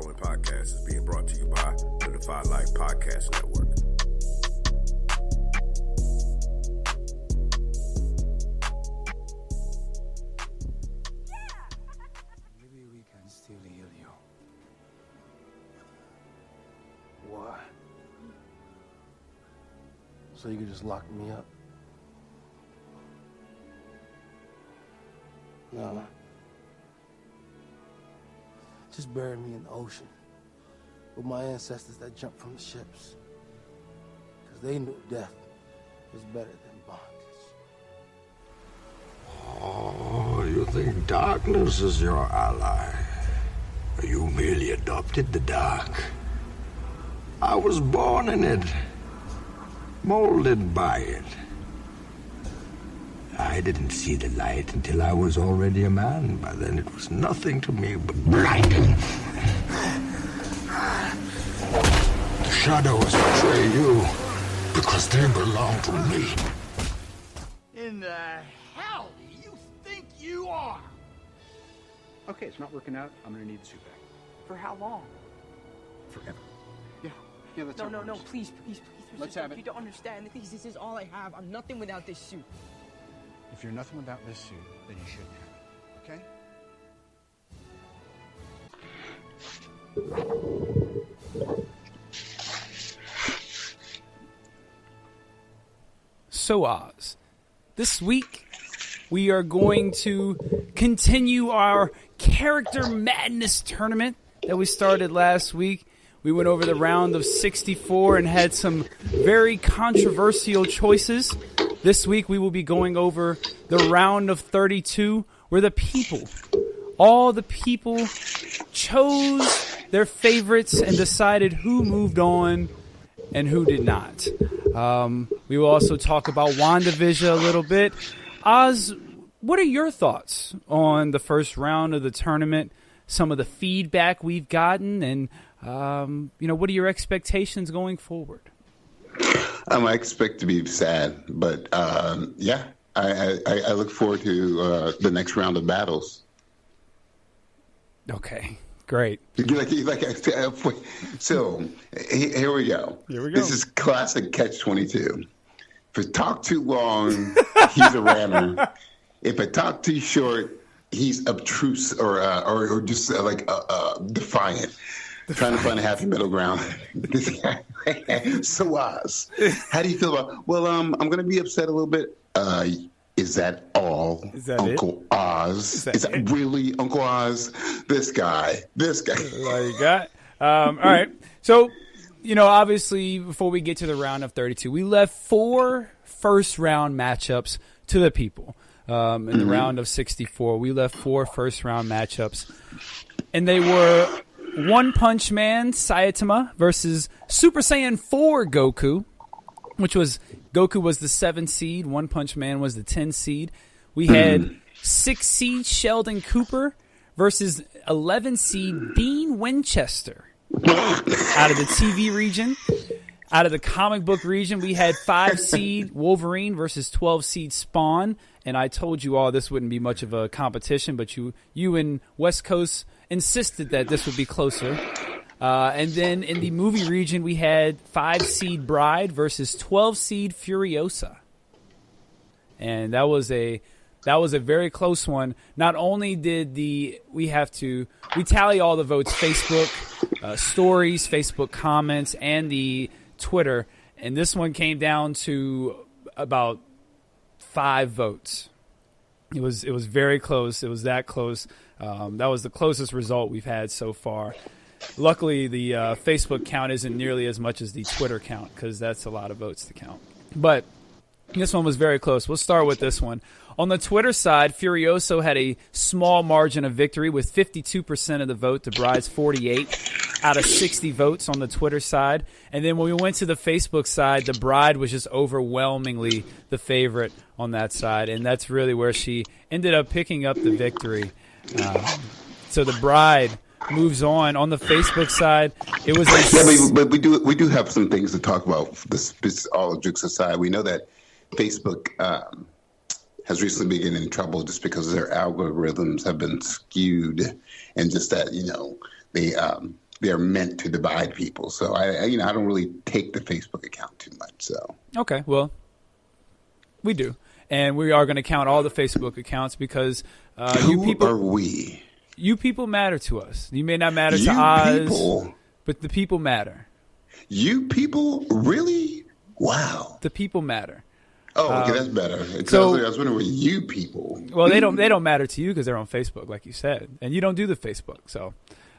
following podcast is being brought to you by the Defy Life Podcast Network. Maybe we can still heal you. Why? So you could just lock me up? No. Just bury me in the ocean with my ancestors that jumped from the ships. Because they knew death was better than bondage. Oh, you think darkness is your ally? You merely adopted the dark. I was born in it, molded by it. I didn't see the light until I was already a man. By then it was nothing to me but blinding. The shadows betray you because they belong to me. In the hell do you think you are? Okay, it's not working out. I'm gonna need the suit back. For how long? Forever. Yeah, that's No, how it no, no, works. please. Let's have it. You don't understand. This is all I have. I'm nothing without this suit. If you're nothing without this suit, then you shouldn't have it, okay? So Oz, this week we are going to continue our Character Madness tournament that we started last week. We went over the round of 64 and had some very controversial choices. This week we will be going over the round of 32 where the people, all the people chose their favorites and decided who moved on and who did not. We will also talk about WandaVision a little bit. Oz, what are your thoughts on the first round of the tournament, some of the feedback we've gotten, and what are your expectations going forward? I expect to be sad, but I look forward to the next round of battles. Okay, great. So here we go. This is classic Catch-22. If I talk too long, he's a rammer. If I talk too short, he's obtruse or just defiant. Trying to find a happy middle ground. So Oz, how do you feel about? Well, I'm going to be upset a little bit. Is that all, is that Uncle it? Oz? Is that really Uncle Oz? This guy. That's all you got. All right. So, obviously, before we get to the round of 32, we left 4 first-round matchups to the people. In the round of 64, we left 4 first-round matchups, and they were One Punch Man Saitama versus Super Saiyan 4 Goku, which was Goku was the 7 seed, One Punch Man was the 10 seed. We had 6 seed Sheldon Cooper versus 11 seed Dean Winchester. Out of the TV region, out of the comic book region, we had 5 seed Wolverine versus 12 seed Spawn. And I told you all this wouldn't be much of a competition, but you and West Coast insisted that this would be closer. And then in the movie region, we had 5 seed Bride versus 12 seed Furiosa. And that was a very close one. Not only did we tally all the votes, Facebook stories, Facebook comments, and the Twitter. And this one came down to about 5 votes. It was very close. It was that close. That was the closest result we've had so far. Luckily, the Facebook count isn't nearly as much as the Twitter count because that's a lot of votes to count. But this one was very close. We'll start with this one. On the Twitter side, Furioso had a small margin of victory with 52% of the vote to Bride's 48 out of 60 votes on the Twitter side. And then when we went to the Facebook side, the Bride was just overwhelmingly the favorite on that side. And that's really where she ended up picking up the victory. So the Bride moves on. On the Facebook side, it was but we do have some things to talk about. This all jokes aside, we know that Facebook has recently been in trouble just because their algorithms have been skewed, and just that they they're meant to divide people. So I don't really take the Facebook account too much. So okay, well, we do, and we are going to count all the Facebook accounts because who are we? You people matter to us. You may not matter to You Oz, people? but the people matter. You people? Really? Wow. The people matter. Oh, okay, that's better. So- I was wondering what you people. Well, they don't matter to you because they're on Facebook, like you said, and you don't do the Facebook. So,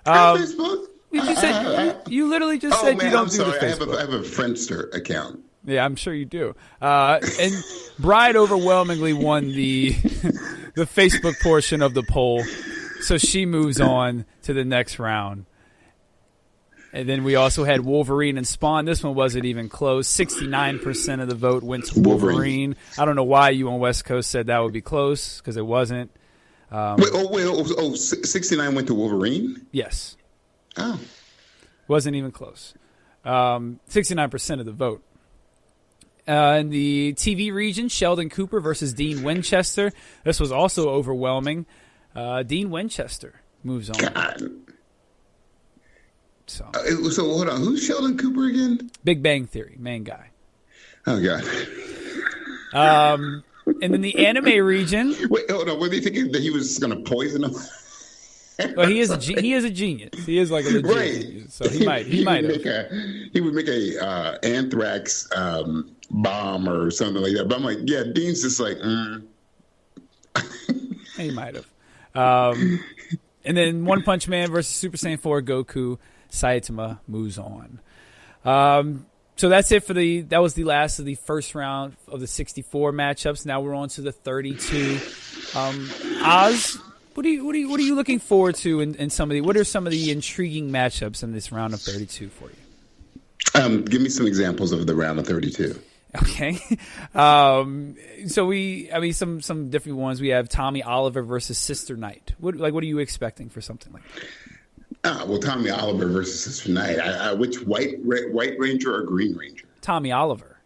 Facebook? you literally just said man, you don't I'm do sorry. the Facebook. I have a Friendster account. Yeah, I'm sure you do. And Bride overwhelmingly won the the Facebook portion of the poll, so she moves on to the next round. And then we also had Wolverine and Spawn. This one wasn't even close. 69% of the vote went to Wolverine. I don't know why you on West Coast said that would be close, because it wasn't. 69 went to Wolverine? Yes. Oh. Wasn't even close. 69% of the vote. In the TV region, Sheldon Cooper versus Dean Winchester. This was also overwhelming. Dean Winchester moves on. God. So Hold on. Who's Sheldon Cooper again? Big Bang Theory, main guy. Oh, God. And then the anime region. Wait, hold on. Were they thinking that he was going to poison him? Well, he is a genius. He is like a legit genius. So he might have. He would make a anthrax bomb or something like that. But I'm like, yeah, Dean's just like, He might have. And then One Punch Man versus Super Saiyan 4 Goku. Saitama moves on. So that's it for that was the last of the first round of the 64 matchups. Now we're on to the 32. Oz, what are you looking forward to in some of what are some of the intriguing matchups in this round of 32 for you? Give me some examples of the round of 32. Okay. Some different ones. We have Tommy Oliver versus Sister Knight. What are you expecting for something like that? Well, Tommy Oliver versus Sister Knight. Which white ranger or green ranger? Tommy Oliver.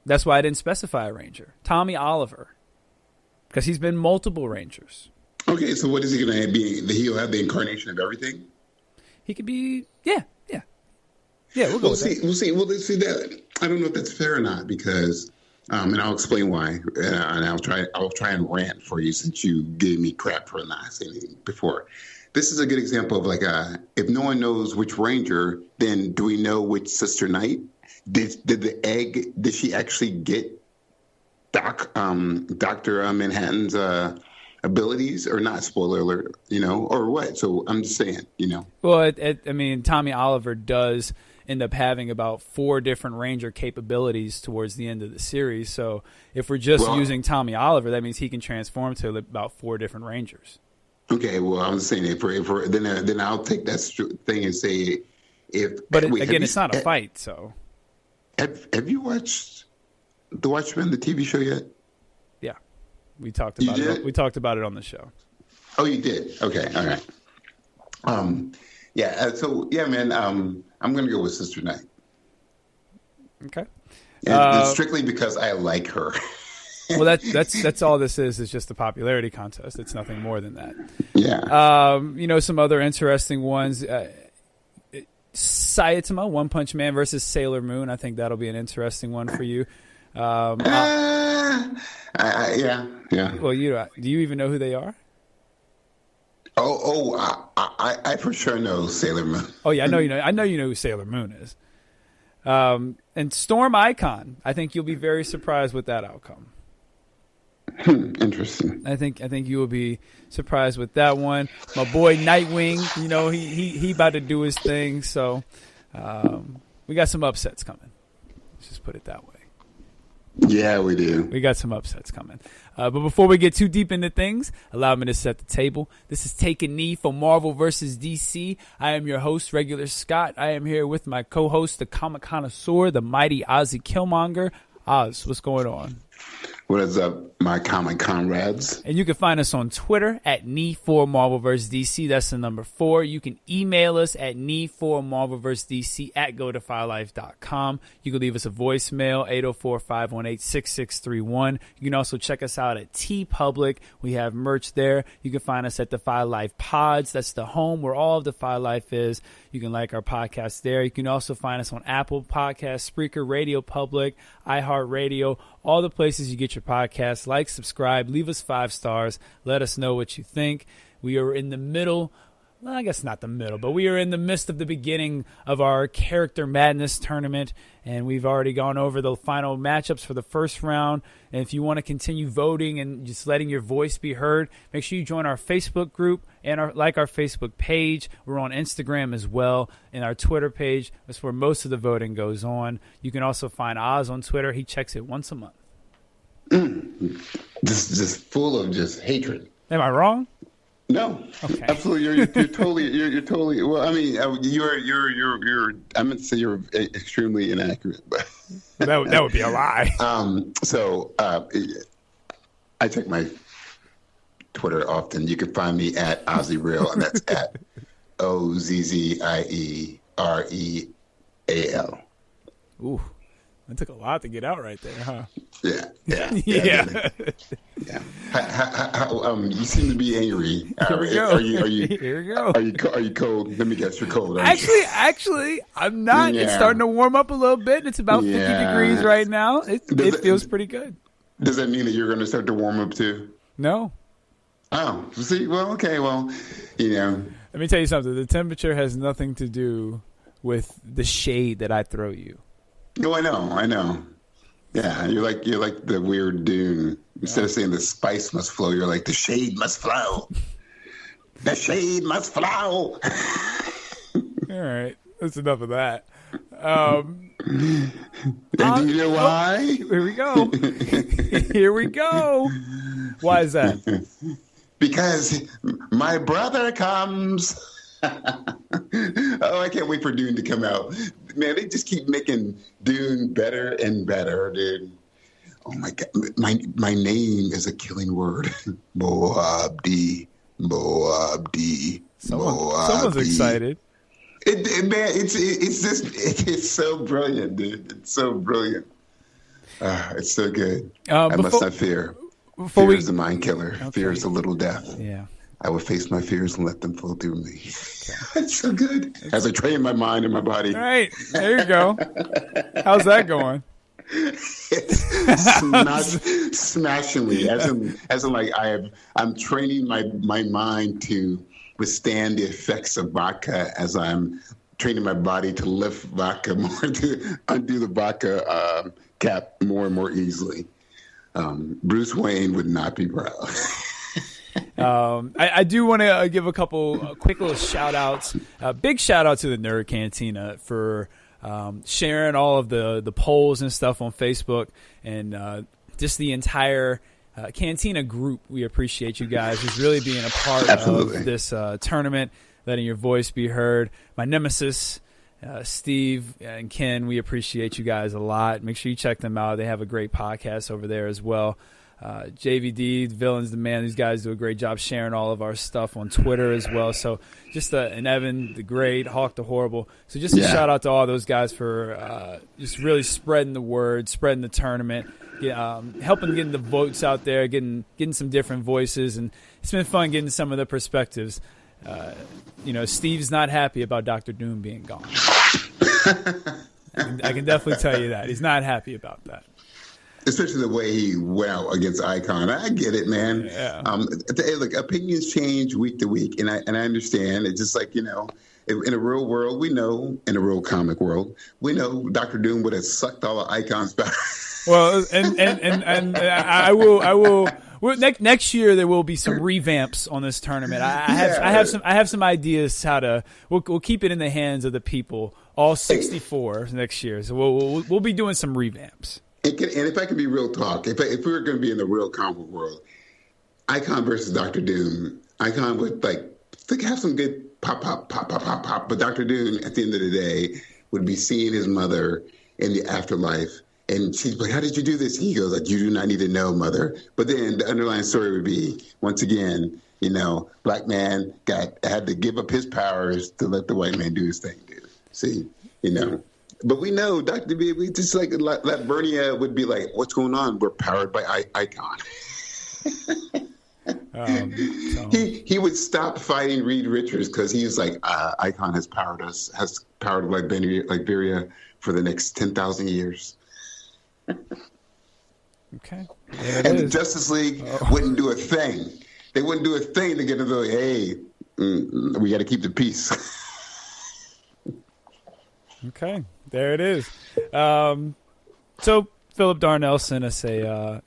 That's why I didn't specify a ranger. Tommy Oliver. Because he's been multiple rangers. Okay, so what is he going to be? He'll have the incarnation of everything? He could be, yeah. We'll go with that. We'll see. Well, see that. I don't know if that's fair or not because, and I'll explain why. And I'll try and rant for you since you gave me crap for not saying anything before. This is a good example of if no one knows which ranger, then do we know which Sister Knight? Did she actually get Dr. Manhattan's abilities or not? Spoiler alert, or what? So I'm just saying, Well, Tommy Oliver does end up having about 4 different ranger capabilities towards the end of the series. So if we're just using Tommy Oliver, that means he can transform to about 4 different rangers. Okay, well, I'm just saying if then I'll take that thing and say it's not a fight. So have you watched The Watchmen, the TV show yet? Yeah, we talked about it. We talked about it on the show. Oh, you did? Okay, all right. So man, I'm gonna go with Sister Knight. Okay, and strictly because I like her. Well, that's all this is just a popularity contest. It's nothing more than that. Yeah. Some other interesting ones. Saitama, One Punch Man versus Sailor Moon. I think that'll be an interesting one for you. Yeah. Well, do you even know who they are? I for sure know Sailor Moon. Oh yeah, I know you know who Sailor Moon is. And Storm Icon. I think you'll be very surprised with that outcome. Interesting. I think you will be surprised with that one. My boy Nightwing, he about to do his thing. So we got some upsets coming. Let's just put it that way. Yeah, we do. We got some upsets coming. But before we get too deep into things, allow me to set the table. This is Take a Knee for Marvel vs. DC. I am your host, Regular Scott. I am here with my co-host, the comic connoisseur, the mighty Ozzy Killmonger. Oz, what's going on? What is up? my comic comrades. And you can find us on Twitter at Need4MarvelVsDC. That's the number 4. You can email us at Need4MarvelVsDC at GoToFireLife.com. You can leave us a voicemail, 804-518-6631. You can also check us out at TeePublic. We have merch there. You can find us at the Fire Life Pods. That's the home where all of the Fire Life is. You can like our podcast there. You can also find us on Apple Podcasts, Spreaker, Radio Public, iHeartRadio, all the places you get your podcasts. Like, subscribe, leave us 5 stars. Let us know what you think. We are in the middle. Well, I guess not the middle, but we are in the midst of the beginning of our Character Madness tournament, and we've already gone over the final matchups for the first round. And if you want to continue voting and just letting your voice be heard, make sure you join our Facebook group and like our Facebook page. We're on Instagram as well, and our Twitter page. That's where most of the voting goes on. You can also find Oz on Twitter. He checks it once a month. Just full of just hatred. Am I wrong? No, okay. Absolutely. You're totally. Well, I mean, you're. I meant to say you're extremely inaccurate, but that would be a lie. So I check my Twitter often. You can find me at OzzieReal, and that's at OZZIEREAL. Ooh, that took a lot to get out right there, huh? Yeah. Yeah. You seem to be angry. Here we go. Here we go. Are you cold? Let me guess, you're cold. Actually, I'm not. Yeah. It's starting to warm up a little bit. It's about 50 degrees right now. It feels pretty good. Does that mean that you're going to start to warm up too? No. Oh, see, well, okay, well, Let me tell you something. The temperature has nothing to do with the shade that I throw you. No, I know. Yeah, you're like the weird Dune. Instead of saying the spice must flow, you're like the shade must flow. The shade must flow. All right, that's enough of that. And do you know why? Here we go. Here we go. Why is that? Because my brother comes. Oh, I can't wait for Dune to come out. Man, they just keep making Dune better and better, dude. Oh my God, my name is a killing word. Moab D. Someone's excited. It's so brilliant, dude. It's so brilliant. It's so good. I must not fear. Fear is the mind killer. Okay. Fear is a little death. Yeah. I will face my fears and let them flow through me. Okay. It's so good. As I train my mind and my body. All right. There you go. How's that going? It's smashingly. As in like I'm training my mind to withstand the effects of vodka as I'm training my body to lift vodka more, to undo the vodka cap more and more easily. Bruce Wayne would not be proud. I do want to give a couple quick little shout outs. Big shout out to the Nerd Cantina for sharing all of the polls and stuff on Facebook, and just the entire Cantina group. We appreciate you guys just really being a part of this tournament, letting your voice be heard. My nemesis, Steve and Ken, we appreciate you guys a lot. Make sure you check them out. They have a great podcast over there as well. JVD, Villains the Man, these guys do a great job sharing all of our stuff on Twitter as well. So just and Evan the Great, Hawk the Horrible. So just a shout out to all those guys for just really spreading the word, spreading the tournament, helping getting the votes out there, getting some different voices, and it's been fun getting some of the perspectives. Steve's not happy about Dr. Doom being gone. I can definitely tell you that. He's not happy about that. Especially the way he went out against Icon. I get it, man. Yeah. Look, opinions change week to week, and I understand. It's just like, in a real world, we know, in a real comic world, we know Dr. Doom would have sucked all the Icon's back. Well, and I will. Well, next year there will be some revamps on this tournament. I have some ideas how to. We'll keep it in the hands of the people. All 64 next year. So we'll be doing some revamps. And if I can be real talk, if we were going to be in the real comic world, Icon versus Dr. Doom, Icon would have some good pop, but Dr. Doom at the end of the day would be seeing his mother in the afterlife And she's like, how did you do this? He goes, like, you do not need to know, mother. But then the underlying story would be, once again, black man had to give up his powers to let the white man do his thing, dude. See, But we know Dr. B, we just like Bernia would be like, what's going on? We're powered by Icon. He would stop fighting Reed Richards because he was like, Icon has powered Liberia for the next 10,000 years. Okay. And the Justice League wouldn't do a thing. They wouldn't do a thing to get to the, hey, we got to keep the peace. Okay, there it is. So Philip Darnell sent us a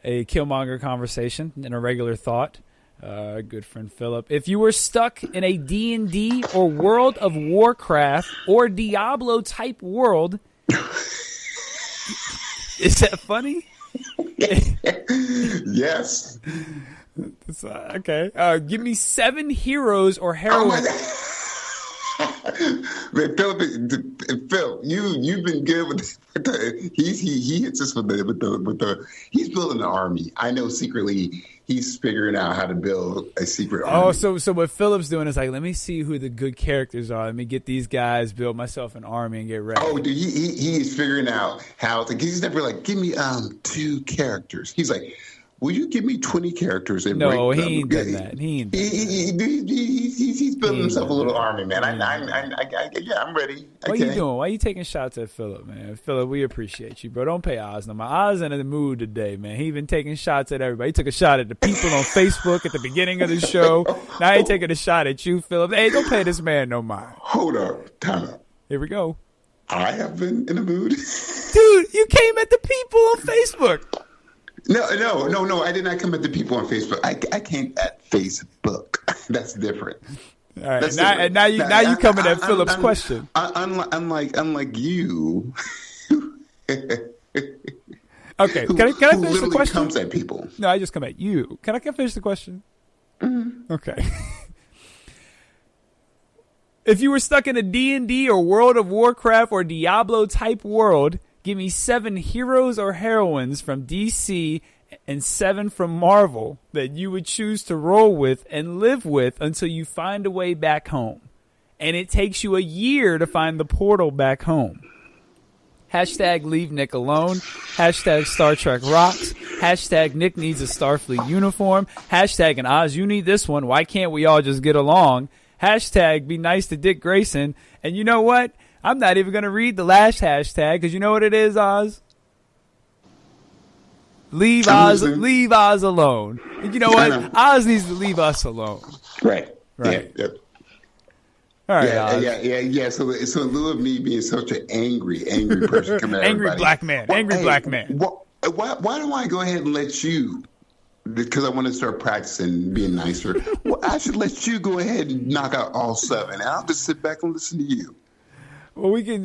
Killmonger conversation and a regular thought. Good friend Philip. If you were stuck in a D&D or World of Warcraft or Diablo type world, is that funny? Yes. Okay. Give me 7 heroes or heroines. Man, Phil, you've been good with he hits us with the he's building an army. I know secretly he's figuring out how to build a secret army. Oh, so what Philip's doing is like, let me see who the good characters are. Let me get these guys, build myself an army, and get ready. Oh, dude, he's figuring out how to. He's never like, give me 2 characters. He's like, will you give me 20 characters? And no, he ain't doing that. He's building himself a little army, man. I'm ready. What are you doing? Why are you taking shots at Philip, man? Philip, we appreciate you, bro. Don't pay Oz no more. Oz in the mood today, man. He been taking shots at everybody. He took a shot at the people on Facebook at the beginning of the show. Now he taking a shot at you, Philip. Hey, don't pay this man no mind. Hold up. Time up. Here we go. I have been in a mood. Dude, you came at the people on Facebook. No. I did not come at the people on Facebook. I came at Facebook. That's different. All right. Now you coming at Philip's question. Unlike you. Okay. Can I finish the question? Comes at people. No, I just come at you. Can I finish the question? Mm-hmm. Okay. If you were stuck in a D&D or World of Warcraft or Diablo type world, give me 7 heroes or heroines from DC and 7 from Marvel that you would choose to roll with and live with until you find a way back home. And it takes you a year to find the portal back home. Hashtag leave Nick alone. Hashtag Star Trek rocks. Hashtag Nick needs a Starfleet uniform. Hashtag and Oz, you need this one. Why can't we all just get along? Hashtag be nice to Dick Grayson. And you know what? I'm not even going to read the last hashtag because you know what it is, Oz? Leave Oz alone. And you know what? Oz needs to leave us alone. Right. Yeah. Yep. All right, Oz. Yeah. So in lieu of me being such an angry person coming at angry everybody, black man. Black man. Why don't I go ahead and let you? Because I want to start practicing being nicer. Well, I should let you go ahead and knock out all 7, and I'll just sit back and listen to you. Well, would you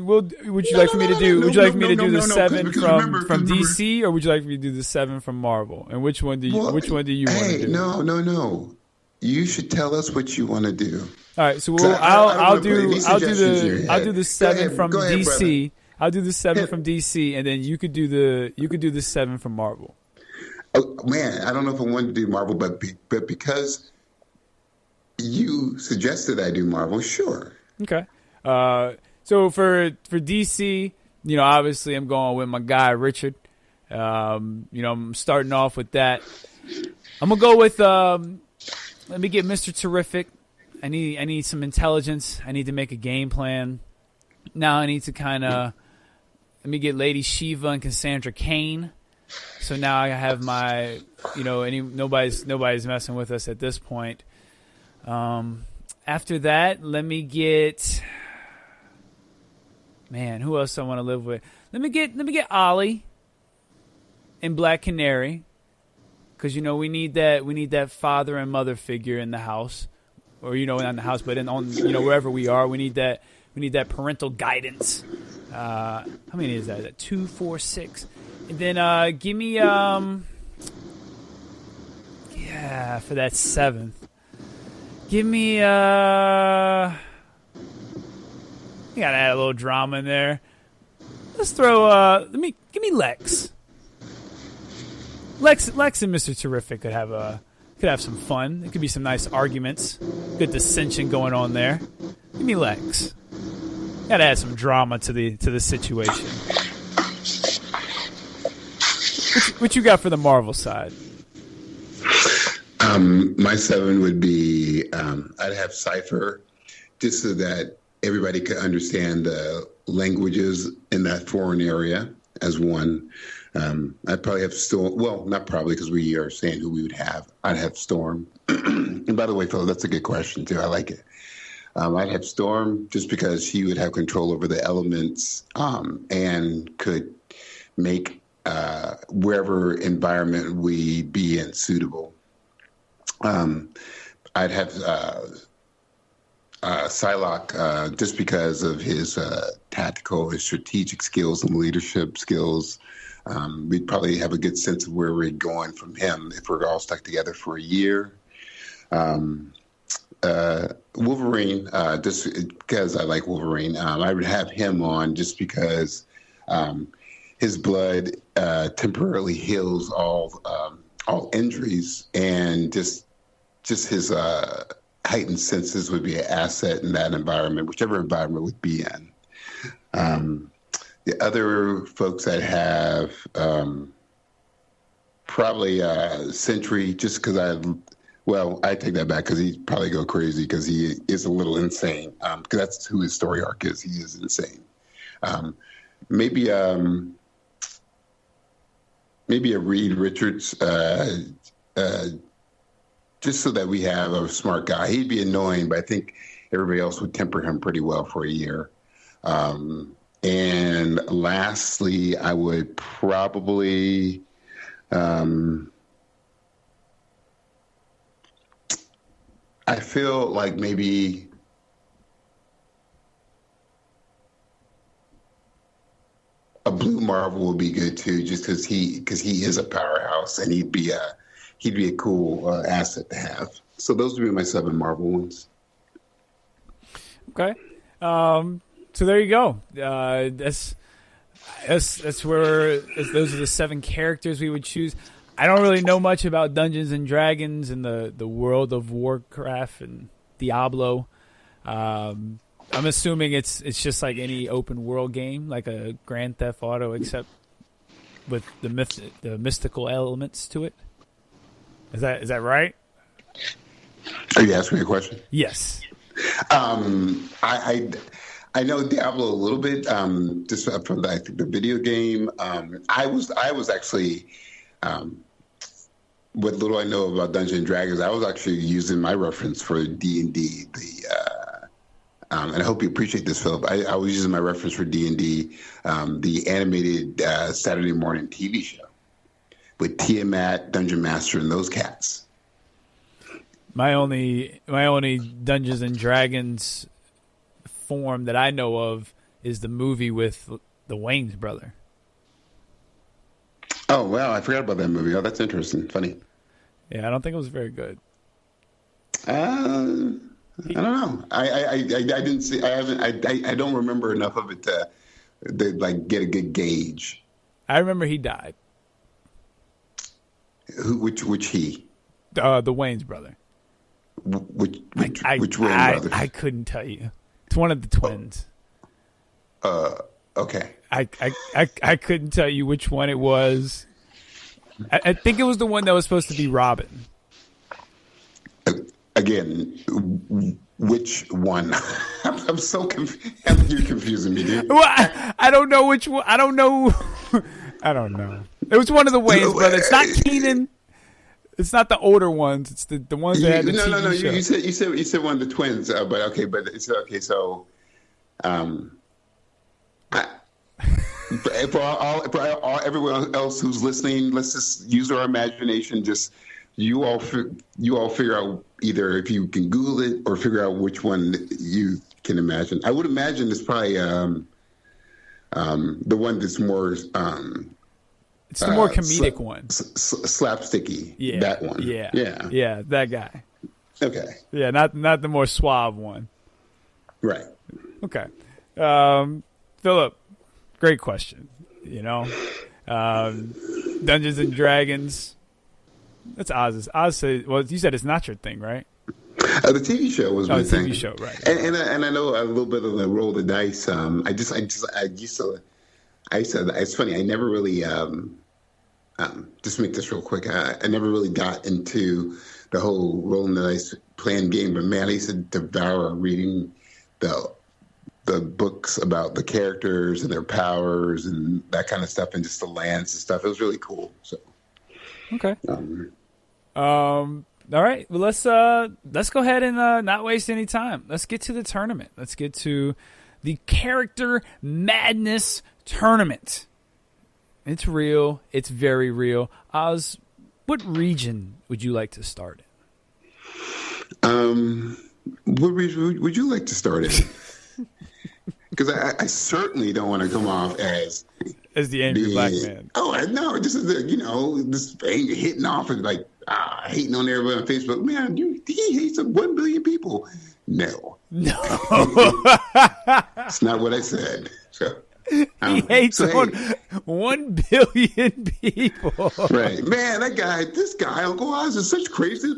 like for me to do the 7 from DC, or would you like me to do the 7 from Marvel? And which one do you want to do? No. You should tell us what you want to do. All right, so I'll do the 7 from DC. Ahead, I'll do the 7 from DC, and then you could do the 7 from Marvel. Oh man, I don't know if I wanted to do Marvel, but because you suggested I do Marvel, sure. Okay. So for DC, obviously I'm going with my guy Richard. I'm starting off with that. I'm gonna go with let me get Mr. Terrific. I need some intelligence. I need to make a game plan. Now I need to let me get Lady Shiva and Cassandra Cain. So now I have my, nobody's messing with us at this point. After that, let me get, man, who else I want to live with? Let me get Ollie and Black Canary, because we need that father and mother figure in the house, or not in the house, but wherever we are, we need that parental guidance. How many is that? Is that 2, 4, 6? And then give me for that 7th. Give me you gotta add a little drama in there. let's throw. Give me Lex. Lex and Mr. Terrific could have some fun. It could be some nice arguments, good dissension going on there. Give me Lex. Gotta add some drama to the situation. What you got for the Marvel side? My 7 would be I'd have Cypher, just so that everybody could understand the languages in that foreign area as one. I'd probably have Storm. Well, not probably, because we are saying who we would have. I'd have Storm. And by the way, Phil, that's a good question too. I like it. I'd have Storm just because she would have control over the elements and could make wherever environment we be in suitable. I'd have Psylocke just because of his tactical, his strategic skills and leadership skills. We'd probably have a good sense of where we're going from him if we're all stuck together for a year. Wolverine, just because I like Wolverine, I would have him on just because his blood temporarily heals all injuries, and just his heightened senses would be an asset in that environment, whichever environment we'd be in. The other folks I'd have probably Sentry, just because I take that back because he'd probably go crazy because he is a little insane. Because that's who his story arc is. He is insane. Maybe a Reed Richards, just so that we have a smart guy. He'd be annoying, but I think everybody else would temper him pretty well for a year. And lastly, I would probably I feel like maybe a Blue Marvel would be good too, just because he is a powerhouse and he'd be a cool asset to have. So those would be my 7 Marvel ones. Okay. So there you go. That's where those are the 7 characters we would choose. I don't really know much about Dungeons and Dragons and the world of Warcraft and Diablo. I'm assuming it's just like any open world game, like a Grand Theft Auto, except with the mystical elements to it. Is that right? Are you asking me a question? Yes. I know Diablo a little bit, just from the video game. I was actually, what little I know about Dungeons and Dragons, I was actually using my reference for D&D. And I hope you appreciate this, Philip. I was using my reference for D&D, the animated Saturday morning TV show with Tiamat, Dungeon Master, and those cats. My only Dungeons and Dragons form that I know of is the movie with the Wayans brother. Oh, wow. I forgot about that movie. Oh, that's interesting. Funny. Yeah, I don't think it was very good. I don't know. I didn't see. I haven't. I don't remember enough of it to like get a good gauge. I remember he died. Which he? The Wayans brother. Which Wayans brother? I couldn't tell you. It's one of the twins. Okay. I couldn't tell you which one it was. I think it was the one that was supposed to be Robin. Again, which one? I'm so confused. You're confusing me, dude. Well, I don't know which one. I don't know. I don't know. It was one of the Wayans brothers. It's not Keenan. It's not the older ones. It's the ones that had the TV show. You said one of the twins, but okay. But it's okay. So, for everyone else who's listening, let's just use our imagination. Just you all figure out either if you can Google it or figure out which one you can imagine. I would imagine it's probably the one that's more. It's the more comedic one. Slapsticky. Yeah. That one. Yeah. Yeah. Yeah, that guy. Okay. Yeah, not the more suave one. Right. Okay. Philip, Great question. You know, Dungeons and Dragons. That's Oz's. Oz said, well, you said it's not your thing, right? The TV show was my thing. TV show, right? And I know a little bit of the roll the dice. I used to. It's funny. I never really. Just make this real quick. I never really got into the whole rolling the dice playing game, but man, I used to devour reading the books about the characters and their powers and that kind of stuff, and just the lands and stuff. It was really cool. So, okay. All right. Well, let's go ahead and not waste any time. Let's get to the tournament. Let's get to the Character Madness Tournament. It's real. It's very real. Oz, what region would you like to start in? What region would you like to start in? Because I certainly don't want to come off as the angry black man. Oh, no, this is this hitting off and like hating on everybody on Facebook. Man, he hates 1 billion people. No, it's not what I said. So. He hates 1 billion people. Right. Man, this guy, Uncle Oz, is such crazy.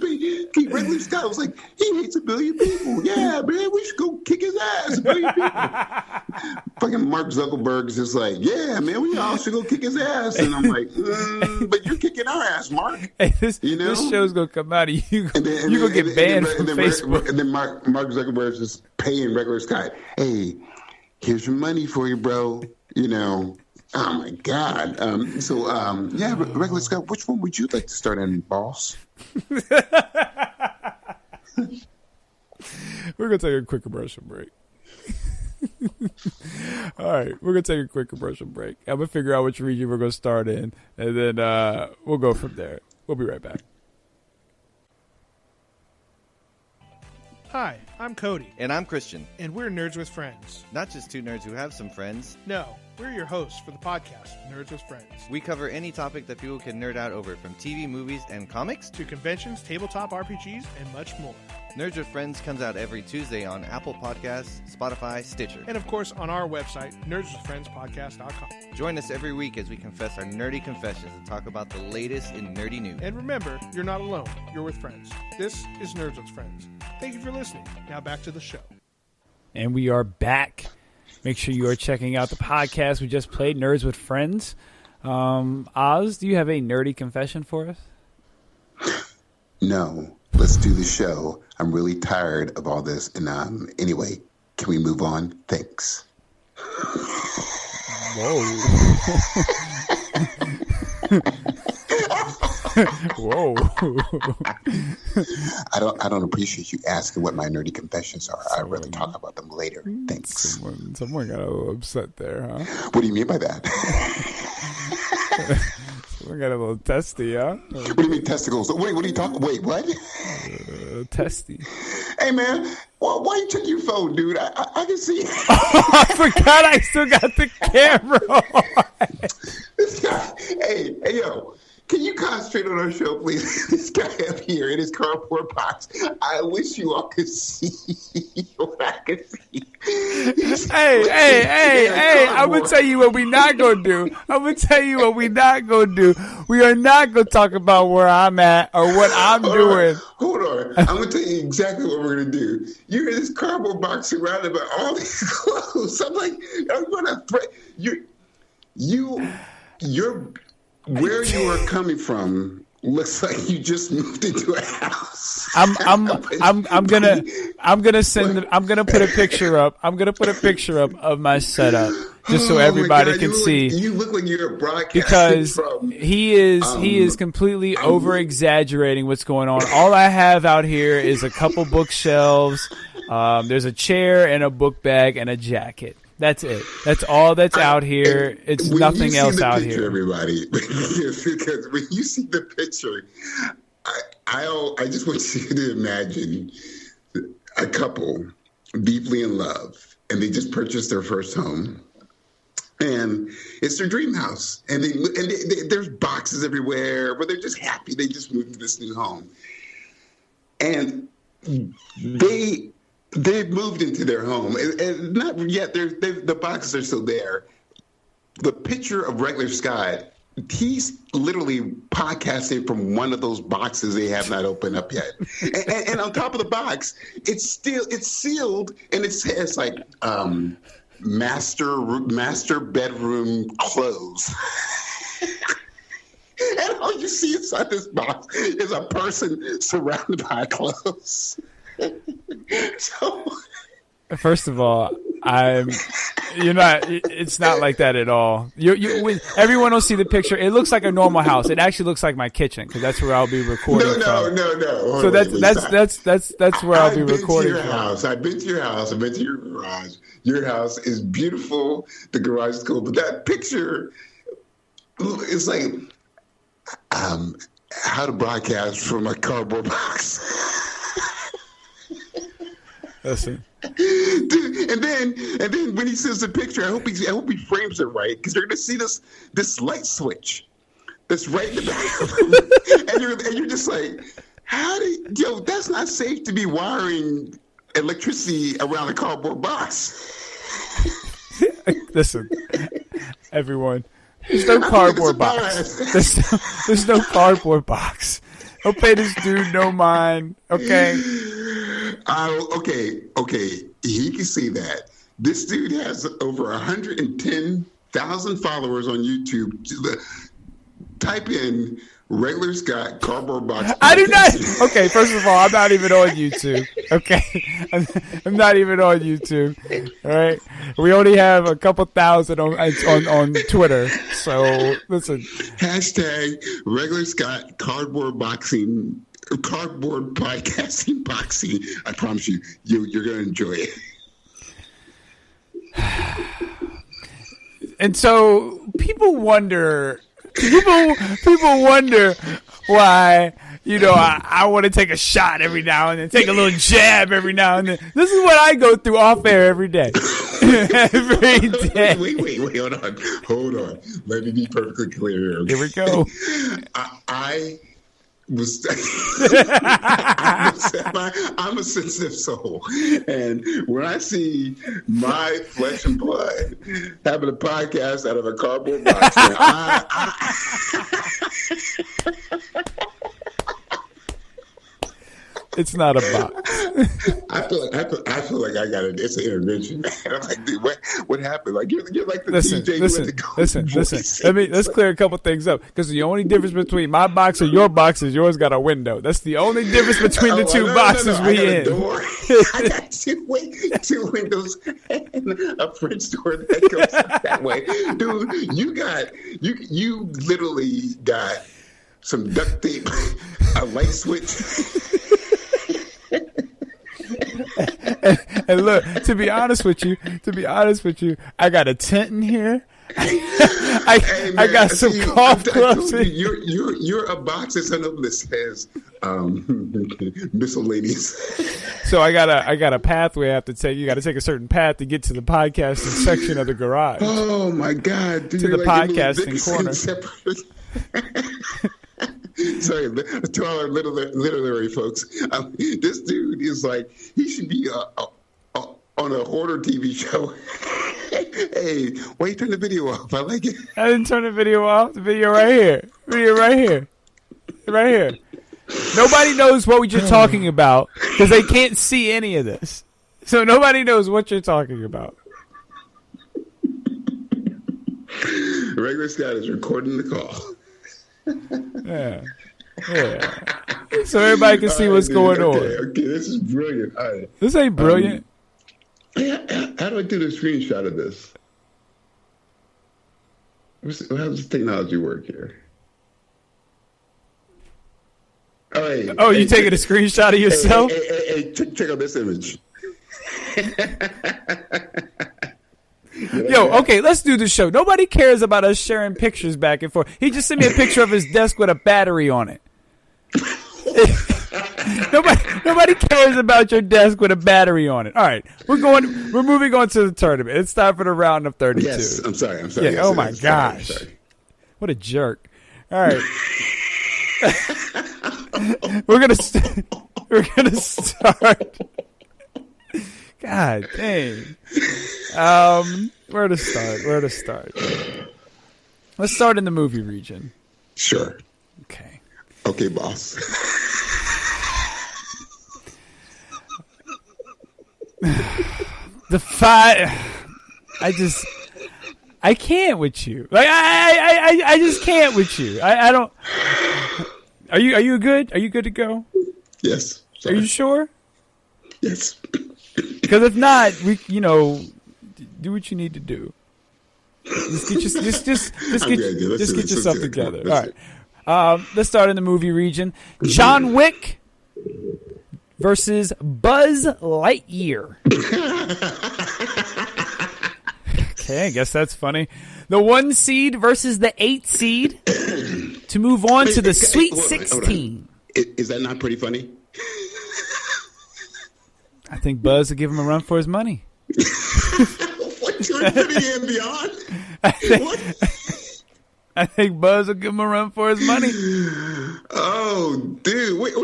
Regular Scott was like, he hates 1 billion people. Yeah, man, we should go kick his ass. 1 billion people. Fucking Mark Zuckerberg's just like, yeah, man, we all should go kick his ass. And I'm like, but you're kicking our ass, Mark. Hey, this show's going to come out of you. You're going to get banned from Facebook. And then Mark Zuckerberg's just paying Regular Scott, hey, here's your money for you, bro. Oh my God. Regular Scott, which one would you like to start in, boss? We're going to take a quick commercial break. All right, we're going to take a quick commercial break. I'm going to figure out which region we're going to start in, and then we'll go from there. We'll be right back. Hi, I'm Cody. And I'm Christian. And we're Nerds with Friends. Not just two nerds who have some friends. No, we're your hosts for the podcast, Nerds with Friends. We cover any topic that people can nerd out over, from TV, movies, and comics to conventions, tabletop RPGs, and much more. Nerds with Friends comes out every Tuesday on Apple Podcasts, Spotify, Stitcher. And of course on our website, nerdswithfriendspodcast.com. Join us every week as we confess our nerdy confessions and talk about the latest in nerdy news. And remember, you're not alone. You're with friends. This is Nerds with Friends. Thank you for listening. Now back to the show. And we are back. Make sure you are checking out the podcast we just played, Nerds with Friends. Oz, do you have a nerdy confession for us? No. Let's do the show. I'm really tired of all this. And anyway, can we move on? Thanks. Whoa. Whoa. I don't appreciate you asking what my nerdy confessions are. I'd rather talk about them later. Thanks. Someone got a little upset there, huh? What do you mean by that? Someone got a little testy, huh? What do you mean testicles? Wait, what are you talking? Wait, what? Testy. Hey, man, why you check your phone, dude? I can see. Oh, I forgot I still got the camera on. This guy, hey, yo. Can you concentrate on our show, please? This guy up here in his cardboard box. I wish you all could see what I could see. Hey, I'm going to tell you what we're not going to do. We are not going to talk about where I'm at or what I'm doing. Hold on. I'm going to tell you exactly what we're going to do. You're in this cardboard box surrounded by all these clothes. I'm like, I'm going to threat. You're where you are coming from looks like you just moved into a house. I'm gonna put a picture up. I'm gonna put a picture up of my setup just so everybody can see. You look like you're broadcasting because from, he is completely over exaggerating what's going on. All I have out here is a couple bookshelves. There's a chair and a book bag and a jacket. That's it. That's all that's out here. It's nothing else out here. Everybody, because when you see the picture, I just want you to imagine a couple deeply in love, and they just purchased their first home, and it's their dream house, and there's boxes everywhere, but they're just happy they just moved to this new home, and They've moved into their home, and not yet. The boxes are still there, the picture of regular Scott, he's literally podcasting from one of those boxes they have not opened up yet. And on top of the box, it's sealed, and it says like master bedroom clothes. And all you see inside this box is a person surrounded by clothes. So, first of all, it's not like that at all. When everyone will see the picture, it looks like a normal house. It actually looks like my kitchen because that's where I'll be recording. No. So that's where I'll be recording. I've been to your house. I've been to your garage. Your house is beautiful. The garage is cool, but that picture is like how to broadcast from a cardboard box. Listen. Dude, and then when he sends the picture, I hope he frames it right, because you're gonna see this light switch that's right in the back of him, and you're just like, that's not safe to be wiring electricity around a cardboard box. Listen, everyone, there's no cardboard box. There's no cardboard box. Don't pay this dude no mind, okay? Okay. He can see that. This dude has over 110,000 followers on YouTube. Type in regular Scott cardboard box. I do not. Okay, first of all, I'm not even on YouTube. Okay, I'm not even on YouTube. All right, we only have a couple thousand on Twitter. So listen. Hashtag regular Scott cardboard podcasting boxing. I promise you're gonna enjoy it. And so people wonder why, I want to take a shot every now and then, take a little jab every now and then. This is what I go through off air every day. Every day. Wait, hold on. Let me be perfectly clear here. Okay? Here we go. I'm a sensitive soul, and when I see my flesh and blood having a podcast out of a cardboard box, it's not a box. I feel like I got it's an intervention. I'm like, dude, what happened? Like you're like the DJ. Listen. Let's clear a couple things up, because the onday difference between my box and your box is yours got a window. That's the only difference between the two boxes we in. I got two windows and a French door that goes that way, dude. You literally got some duct tape, a light switch. And look, to be honest with you, I got a tent in here. I got some golf clubs. You're a box that's on that says miscellaneous. So I got a pathway I have to take. You got to take a certain path to get to the podcasting section of the garage. Oh my God! Dude, to the podcasting corner. Sorry, to all our literary folks, this dude is like, he should be on a hoarder TV show. Hey, why you turn the video off? I like it. I didn't turn the video off. The video right here. Right here. Nobody knows what you're talking about because they can't see any of this. So nobody knows what you're talking about. Regular Scott is recording the call. Yeah. So everybody can see what's going on. Okay, this is brilliant. All right. This ain't brilliant. How do I do the screenshot of this? How does technology work here? All right. Oh, you taking a screenshot of yourself? Hey, check out this image. Yo, okay, let's do the show. Nobody cares about us sharing pictures back and forth. He just sent me a picture of his desk with a battery on it. Nobody cares about your desk with a battery on it. All right, we're moving on to the tournament. It's time for the round of 32. Yes, I'm sorry. Yeah, yes, oh my gosh. Sorry. What a jerk. All right. We're going to start. God dang. Where to start? Let's start in the movie region. Sure. Okay. Okay, boss. The fight. I can't with you. Like I just can't with you. I don't. Are you good? Are you good to go? Yes. Sorry. Are you sure? Yes. Because if not, do what you need to do. Just get yourself together. All right. Let's start in the movie region. John Wick versus Buzz Lightyear. Okay, I guess that's funny. The 1 seed versus the 8 seed to move on to the Sweet 16. Is that not pretty funny? I think Buzz will give him a run for his money. What, to infinity and beyond? I think Buzz will give him a run for his money. Oh, dude, what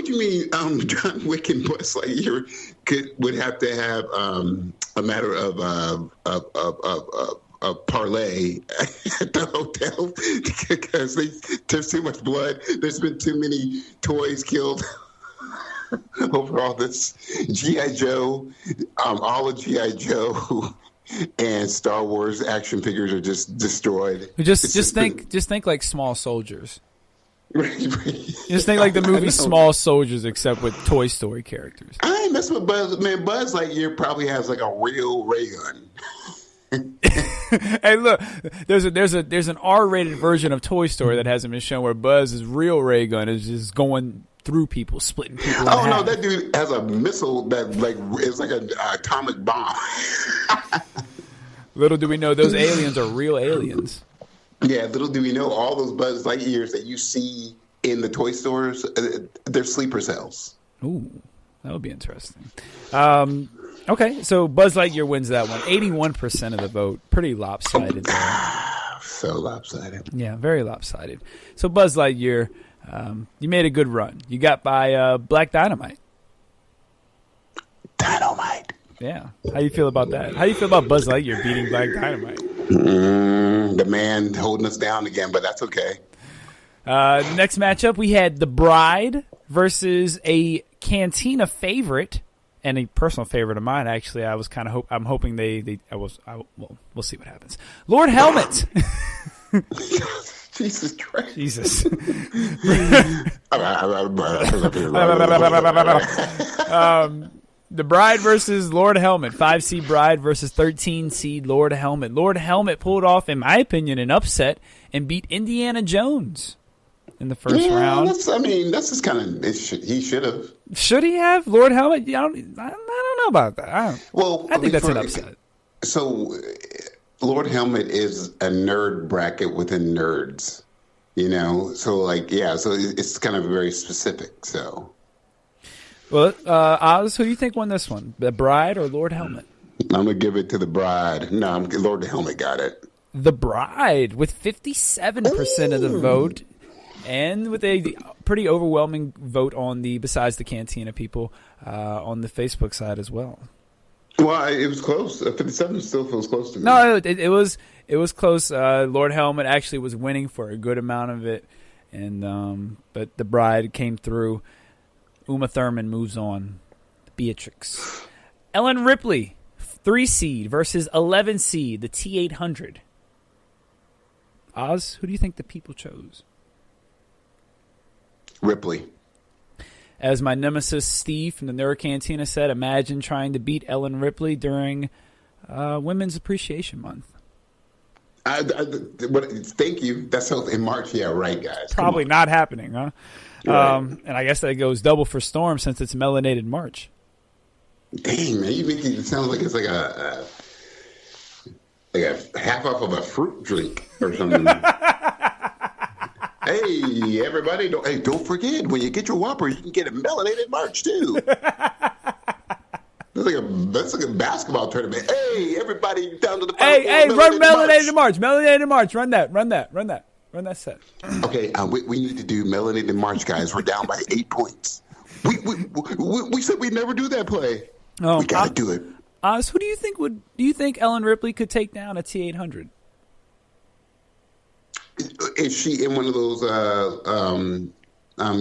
you mean? John Wick and Buzz Lightyear would have to have a matter of parlay at the hotel because there's too much blood. There's been too many toys killed over all this G.I. Joe, all of G.I. Joe. And Star Wars action figures are just destroyed. Just think like Small Soldiers. Right. Just think like the movie Small Soldiers, except with Toy Story characters. I ain't messing with Buzz. Man, Buzz Lightyear probably has like a real ray gun. Hey, look, there's an R-rated version of Toy Story that hasn't been shown where Buzz's real ray gun is just going through people, splitting people. Oh no, that dude has a missile that is like an atomic bomb. Little do we know, those aliens are real aliens. Yeah, little do we know, all those Buzz Lightyears that you see in the toy stores, they're sleeper cells. Ooh, that would be interesting. Okay, so Buzz Lightyear wins that one. 81% of the vote. Pretty lopsided there. So lopsided. Yeah, very lopsided. So Buzz Lightyear, you made a good run. You got by Black Dynamite. Dynamite. Yeah. How do you feel about that? How do you feel about Buzz Lightyear beating Black Dynamite? The man holding us down again, but that's okay. Next matchup, we had The Bride versus a Cantina favorite and a personal favorite of mine. Actually, I was kind of I'm hoping we'll see what happens. Lord Helmet. Jesus Christ. Jesus. The Bride versus Lord Helmet. 5 seed Bride versus 13 seed Lord Helmet. Lord Helmet pulled off, in my opinion, an upset and beat Indiana Jones in the first round. That's just kind of, he should have. Should he have? Lord Helmet? I don't know about that. I think that's an upset. So, Lord Helmet is a nerd bracket within nerds, So, so it's kind of very specific, so. Well, Oz, who do you think won this one? The Bride or Lord Helmet? I'm going to give it to the Bride. No, Lord Helmet got it. The Bride with 57% of the vote and with a pretty overwhelming vote on besides the Cantina people, on the Facebook side as well. Well, it was close. 57 still feels close to me. No, it was close. Lord Helmet actually was winning for a good amount of it, and but the Bride came through. Uma Thurman moves on. Beatrix. Ellen Ripley, 3 seed versus 11 seed, the T-800. Oz, who do you think the people chose? Ripley. As my nemesis Steve from the Nerd Cantina said, imagine trying to beat Ellen Ripley during Women's Appreciation Month. Thank you. That's in March. Yeah, right, guys. Probably not happening, huh? Right. And I guess that goes double for Storm since it's Melanated March. Dang, man, you make it sound like it's like a half off of a fruit drink or something. Hey, everybody! Don't forget, when you get your Whopper, you can get a Melanated March too. That's like a basketball tournament. Hey, everybody down to the Hey, run Melanated March. Melanated March. Run that set. Okay, we need to do Melanated March, guys. We're down by 8 points. We said we'd never do that play. We gotta do it. Oz, who do you think Ellen Ripley could take down a T-800? Is she in one of those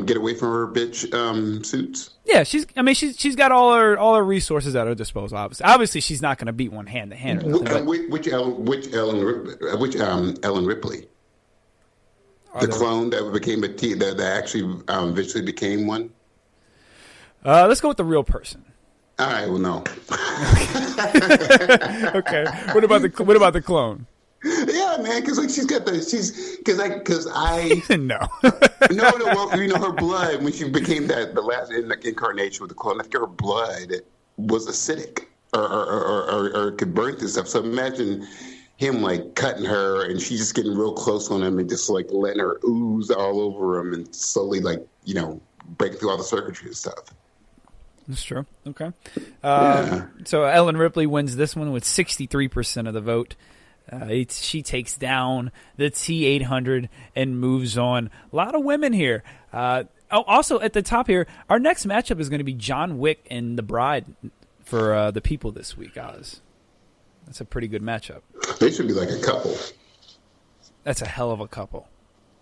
get away from her bitch suits? Yeah, she's got all her resources at her disposal. Obviously, she's not going to beat one hand to hand. Which Ellen Ripley? The clone that became that actually eventually became one. Let's go with the real person. All right. Well, no. Okay. What about the clone? Yeah, man, because like because I no. Well, her blood when she became the last incarnation with the clone, I think her blood was acidic or could burn this stuff. So imagine him like cutting her and she's just getting real close on him and just like letting her ooze all over him and slowly break through all the circuitry and stuff. That's true. Okay. So Ellen Ripley wins this one with 63% of the vote. She takes down the T-800 and moves on. A lot of women here. Also at the top here, our next matchup is going to be John Wick and the Bride for the people this week, Oz. That's a pretty good matchup. They should be like a couple. That's a hell of a couple.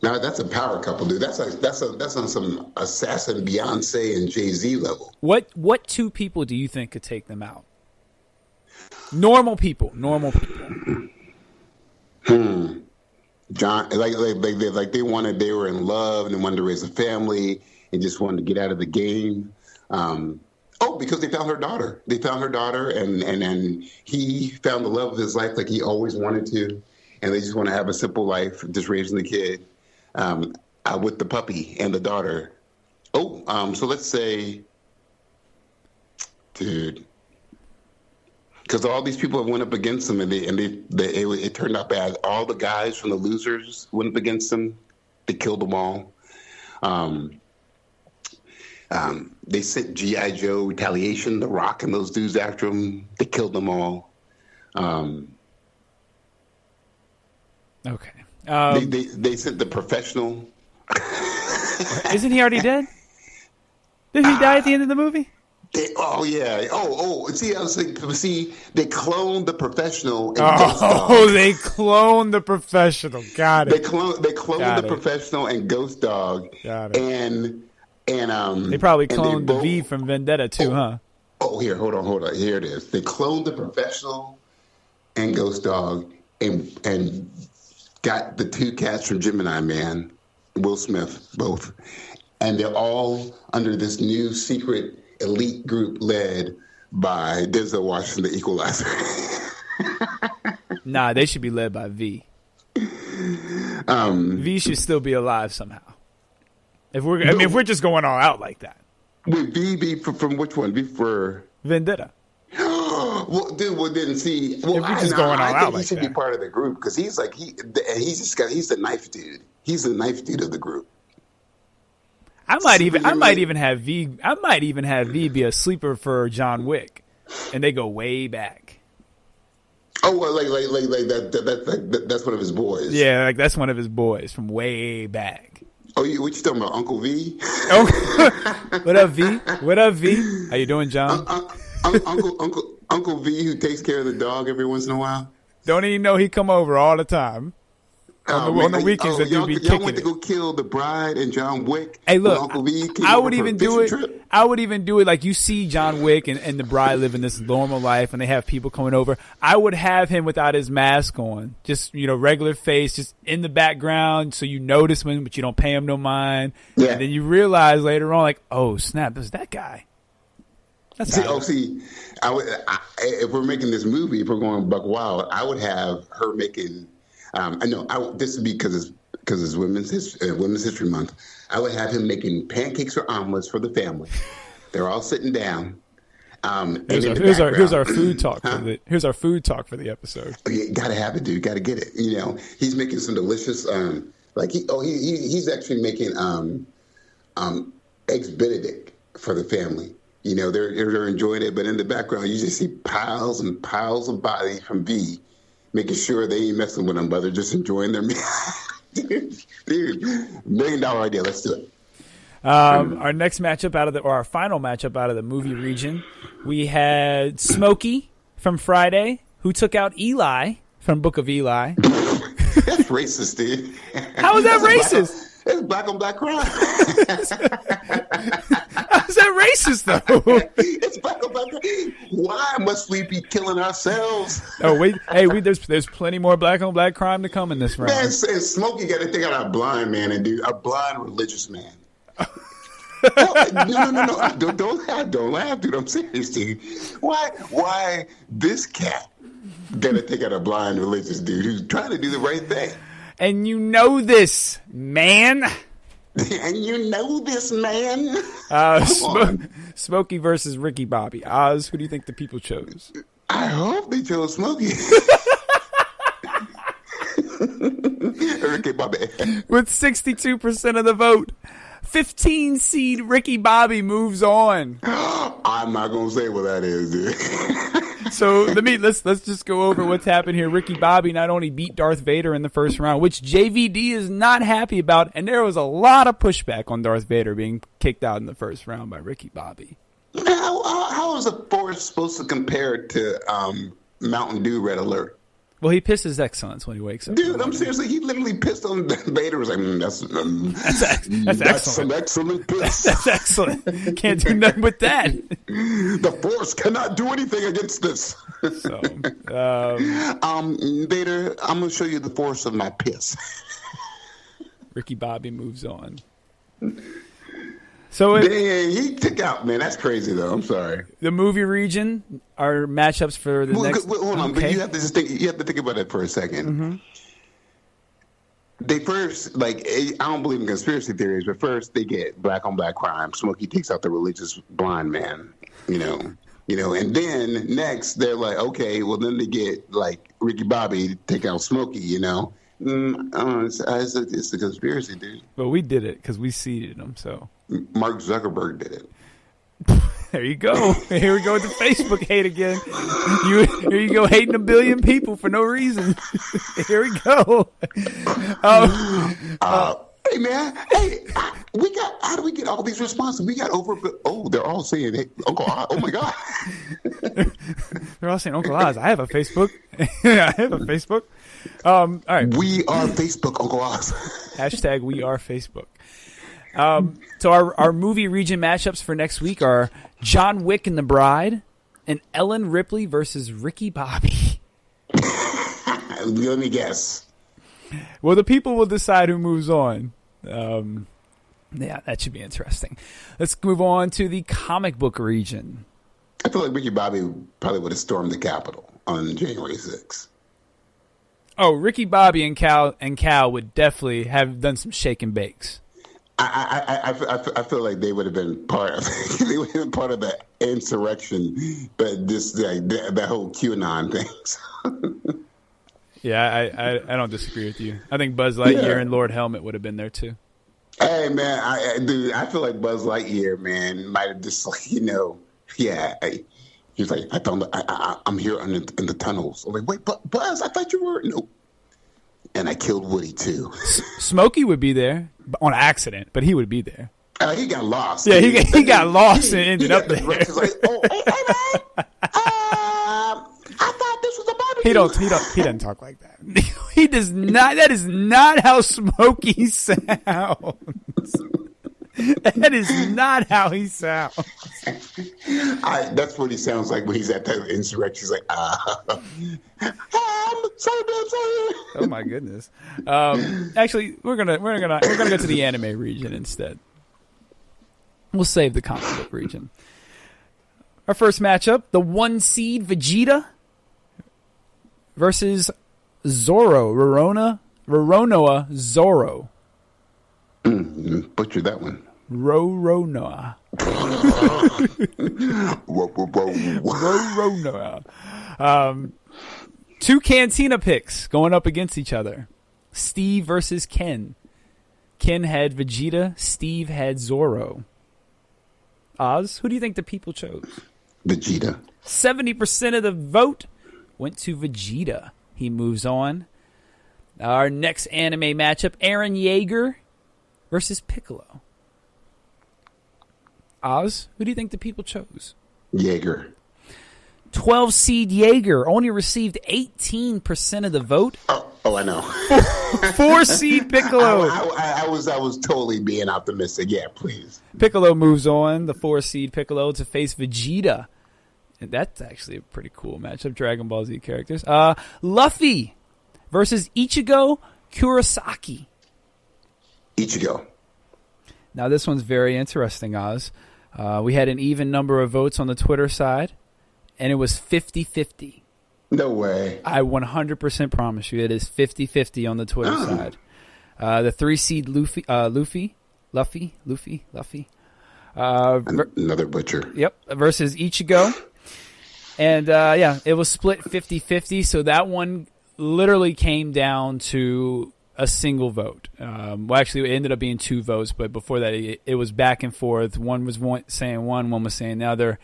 No, that's a power couple, dude. That's on some assassin Beyonce and Jay-Z level. What two people do you think could take them out? Normal people. John, like they were in love and they wanted to raise a family and just wanted to get out of the game. Because they found her daughter. They found her daughter, and he found the love of his life like he always wanted to, and they just want to have a simple life, just raising the kid with the puppy and the daughter. So let's say, dude, because all these people have went up against them, and it turned out bad. All the guys from the Losers went up against them. They killed them all. They sent G.I. Joe, Retaliation, The Rock, and those dudes after him. They killed them all. Okay. They sent The Professional. Isn't he already dead? Did he die at the end of the movie? See, I was thinking, they cloned The Professional. They cloned The Professional. Got it. They cloned The Professional and Ghost Dog. Got it. And they probably cloned the V from Vendetta too, huh? Here, hold on. Here it is. They cloned The Professional and Ghost Dog and got the two cats from Gemini Man, Will Smith, both. And they're all under this new secret elite group led by Denzel Washington, the Equalizer. Nah, they should be led by V. V should still be alive somehow. If we're just going all out like that. Would V be from which one? V for Vendetta. Didn't see. Well, if we're just going all out like he should be part of the group because he's the knife dude. He's the knife dude of the group. I might even have V be a sleeper for John Wick, and they go way back. Oh, well, like that's one of his boys. Yeah, like that's one of his boys from way back. Oh, what you talking about, Uncle V? Oh, what up, V? What up, V? How you doing, John? Uncle V, who takes care of the dog every once in a while. Don't even know he come over all the time. On the weekends, that dude be kicking y'all went to go kill the Bride and John Wick. Hey, look, Uncle V I would even do it like you see John Wick and the Bride living this normal life, and they have people coming over. I would have him without his mask on, just regular face, just in the background, so you notice him, but you don't pay him no mind. Yeah. And then you realize later on, like, oh snap, there's that guy. If we're making this movie, if we're going buck wild, I would have her making. This would be because it's Women's History Month. I would have him making pancakes or omelets for the family. They're all sitting down. Here's our food talk. Here's our food talk for the episode. Oh, you gotta have it, dude. Gotta get it. He's making some delicious. He's actually making eggs Benedict for the family. They're enjoying it, but in the background you just see piles and piles of bodies from V. Making sure they ain't messing with them, but they're just enjoying their meal. Dude, $1 million idea. Let's do it. Our next matchup our final matchup out of the movie region, we had Smokey from Friday, who took out Eli from Book of Eli. That's racist, dude. How is that racist? It's black on black crime. How is that racist, though? It's black on black crime. Why must we be killing ourselves? Oh, wait. Hey, there's plenty more black on black crime to come in this round. Man, Smokey got to think out a blind man and do a blind religious man. No. Don't laugh, dude. I'm serious, dude. Why this cat gonna take out a blind religious dude who's trying to do the right thing? And you know this, man. And you know this, man. Smokey versus Ricky Bobby. Oz, who do you think the people chose? I hope they chose Smokey. Ricky Bobby. With 62% of the vote, 15 seed Ricky Bobby moves on. I'm not gonna say what that is, dude. So let's just go over what's happened here. Ricky Bobby not only beat Darth Vader in the first round, which JVD is not happy about, and there was a lot of pushback on Darth Vader being kicked out in the first round by Ricky Bobby. How is the Force supposed to compare to Mountain Dew Red Alert? Well, he pisses excellence when he wakes up. Dude, I'm seriously. He literally pissed on Vader. Was like, that's excellent. Some excellent piss. That's excellent. Can't do nothing with that. The Force cannot do anything against this. So, Vader, I'm gonna show you the force of my piss. Ricky Bobby moves on. So he took out, man. That's crazy, though. I'm sorry. The movie region are matchups for the next. Hold on, okay. but you have to just think. You have to think about it for a second. Mm-hmm. They first, I don't believe in conspiracy theories, but first they get black on black crime. Smokey takes out the religious blind man. You know, and then next they're like, okay, well then they get like Ricky Bobby to take out Smokey. You know, it's a conspiracy, dude. But we did it because we seeded them. So. Mark Zuckerberg did it. There you go. Here we go with the Facebook hate again. Here you go hating 1 billion people for no reason. Here we go. Hey man, how do we get all these responses? We got they're all saying, hey, Uncle Oz, oh my God. They're all saying, Uncle Oz, I have a Facebook. I have a Facebook. All right. We are Facebook, Uncle Oz. Hashtag we are Facebook. So our movie region matchups for next week are John Wick and the Bride and Ellen Ripley versus Ricky Bobby. Let me guess. Well, the people will decide who moves on. Yeah, that should be interesting. Let's move on to the comic book region. I feel like Ricky Bobby probably would have stormed the Capitol on January 6th. Oh, Ricky Bobby and Cal would definitely have done some shake and bakes. I feel like they would have been part of the insurrection, but this that whole QAnon thing. Yeah, I don't disagree with you. I think Buzz Lightyear and Lord Helmet would have been there too. Hey man, I feel like Buzz Lightyear, man, might have just he's like, I'm here in the tunnels. I'm like, wait, Buzz, I thought you were nope. And I killed Woody too. Smokey would be there on accident, but he would be there. He got lost. Yeah, he got lost and ended up there. He's like, oh, hey man, I thought this was a barbecue. He doesn't talk like that. He does not. That is not how Smokey sounds. That is not how he sounds. That's what he sounds like when he's at the insurrection. He's like, I'm sorry. Oh my goodness. Actually, we're gonna go to the anime region instead. We'll save the comic book region. Our first matchup: the 1 seed Vegeta versus Zoro. Roronoa Zoro. Butchered that one. Roronoa. Roronoa. 2 Cantina picks going up against each other. Steve versus Ken. Ken had Vegeta. Steve had Zoro. Oz, who do you think the people chose? Vegeta. 70% of the vote went to Vegeta. He moves on. Our next anime matchup, Eren Yeager versus Piccolo. Oz, who do you think the people chose? Yeager. 12 seed Jaeger only received 18% of the vote. Oh, I know. 4 seed Piccolo. I was totally being optimistic. Yeah, please. Piccolo moves on. The 4 seed Piccolo to face Vegeta. And that's actually a pretty cool matchup. Dragon Ball Z characters. Luffy versus Ichigo Kurosaki. Ichigo. Now this one's very interesting, Oz. We had an even number of votes on the Twitter side, and it was 50-50. No way. I 100% promise you it is 50-50 on the Twitter side. The 3 seed Luffy. Another butcher. Yep, versus Ichigo. And, it was split 50-50, so that one literally came down to a single vote. Actually, it ended up being 2 votes, but before that, it was back and forth. One was saying one was saying the other.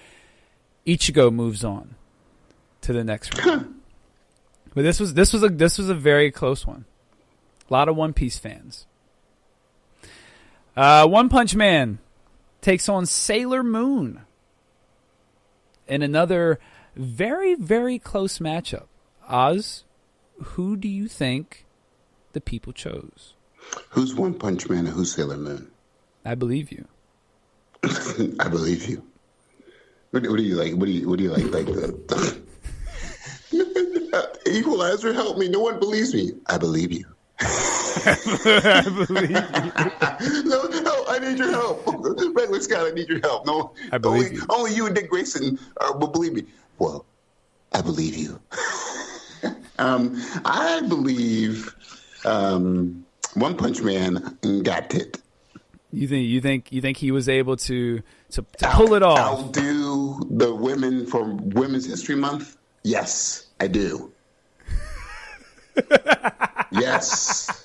Ichigo moves on to the next round. But this was a very close one. A lot of One Piece fans. One Punch Man takes on Sailor Moon in another very, very close matchup. Oz, who do you think the people chose? Who's One Punch Man and who's Sailor Moon? I believe you. I believe you. What do you like? What do you like? Like the Equalizer, help me! No one believes me. I believe you. I believe you. No, I need your help. Regular Scott, I need your help. No, I believe you. Only you and Dick Grayson will believe me. Well, I believe you. I believe One Punch Man got it. You think he was able to pull it off? Outdo the women for Women's History Month? Yes, I do. Yes.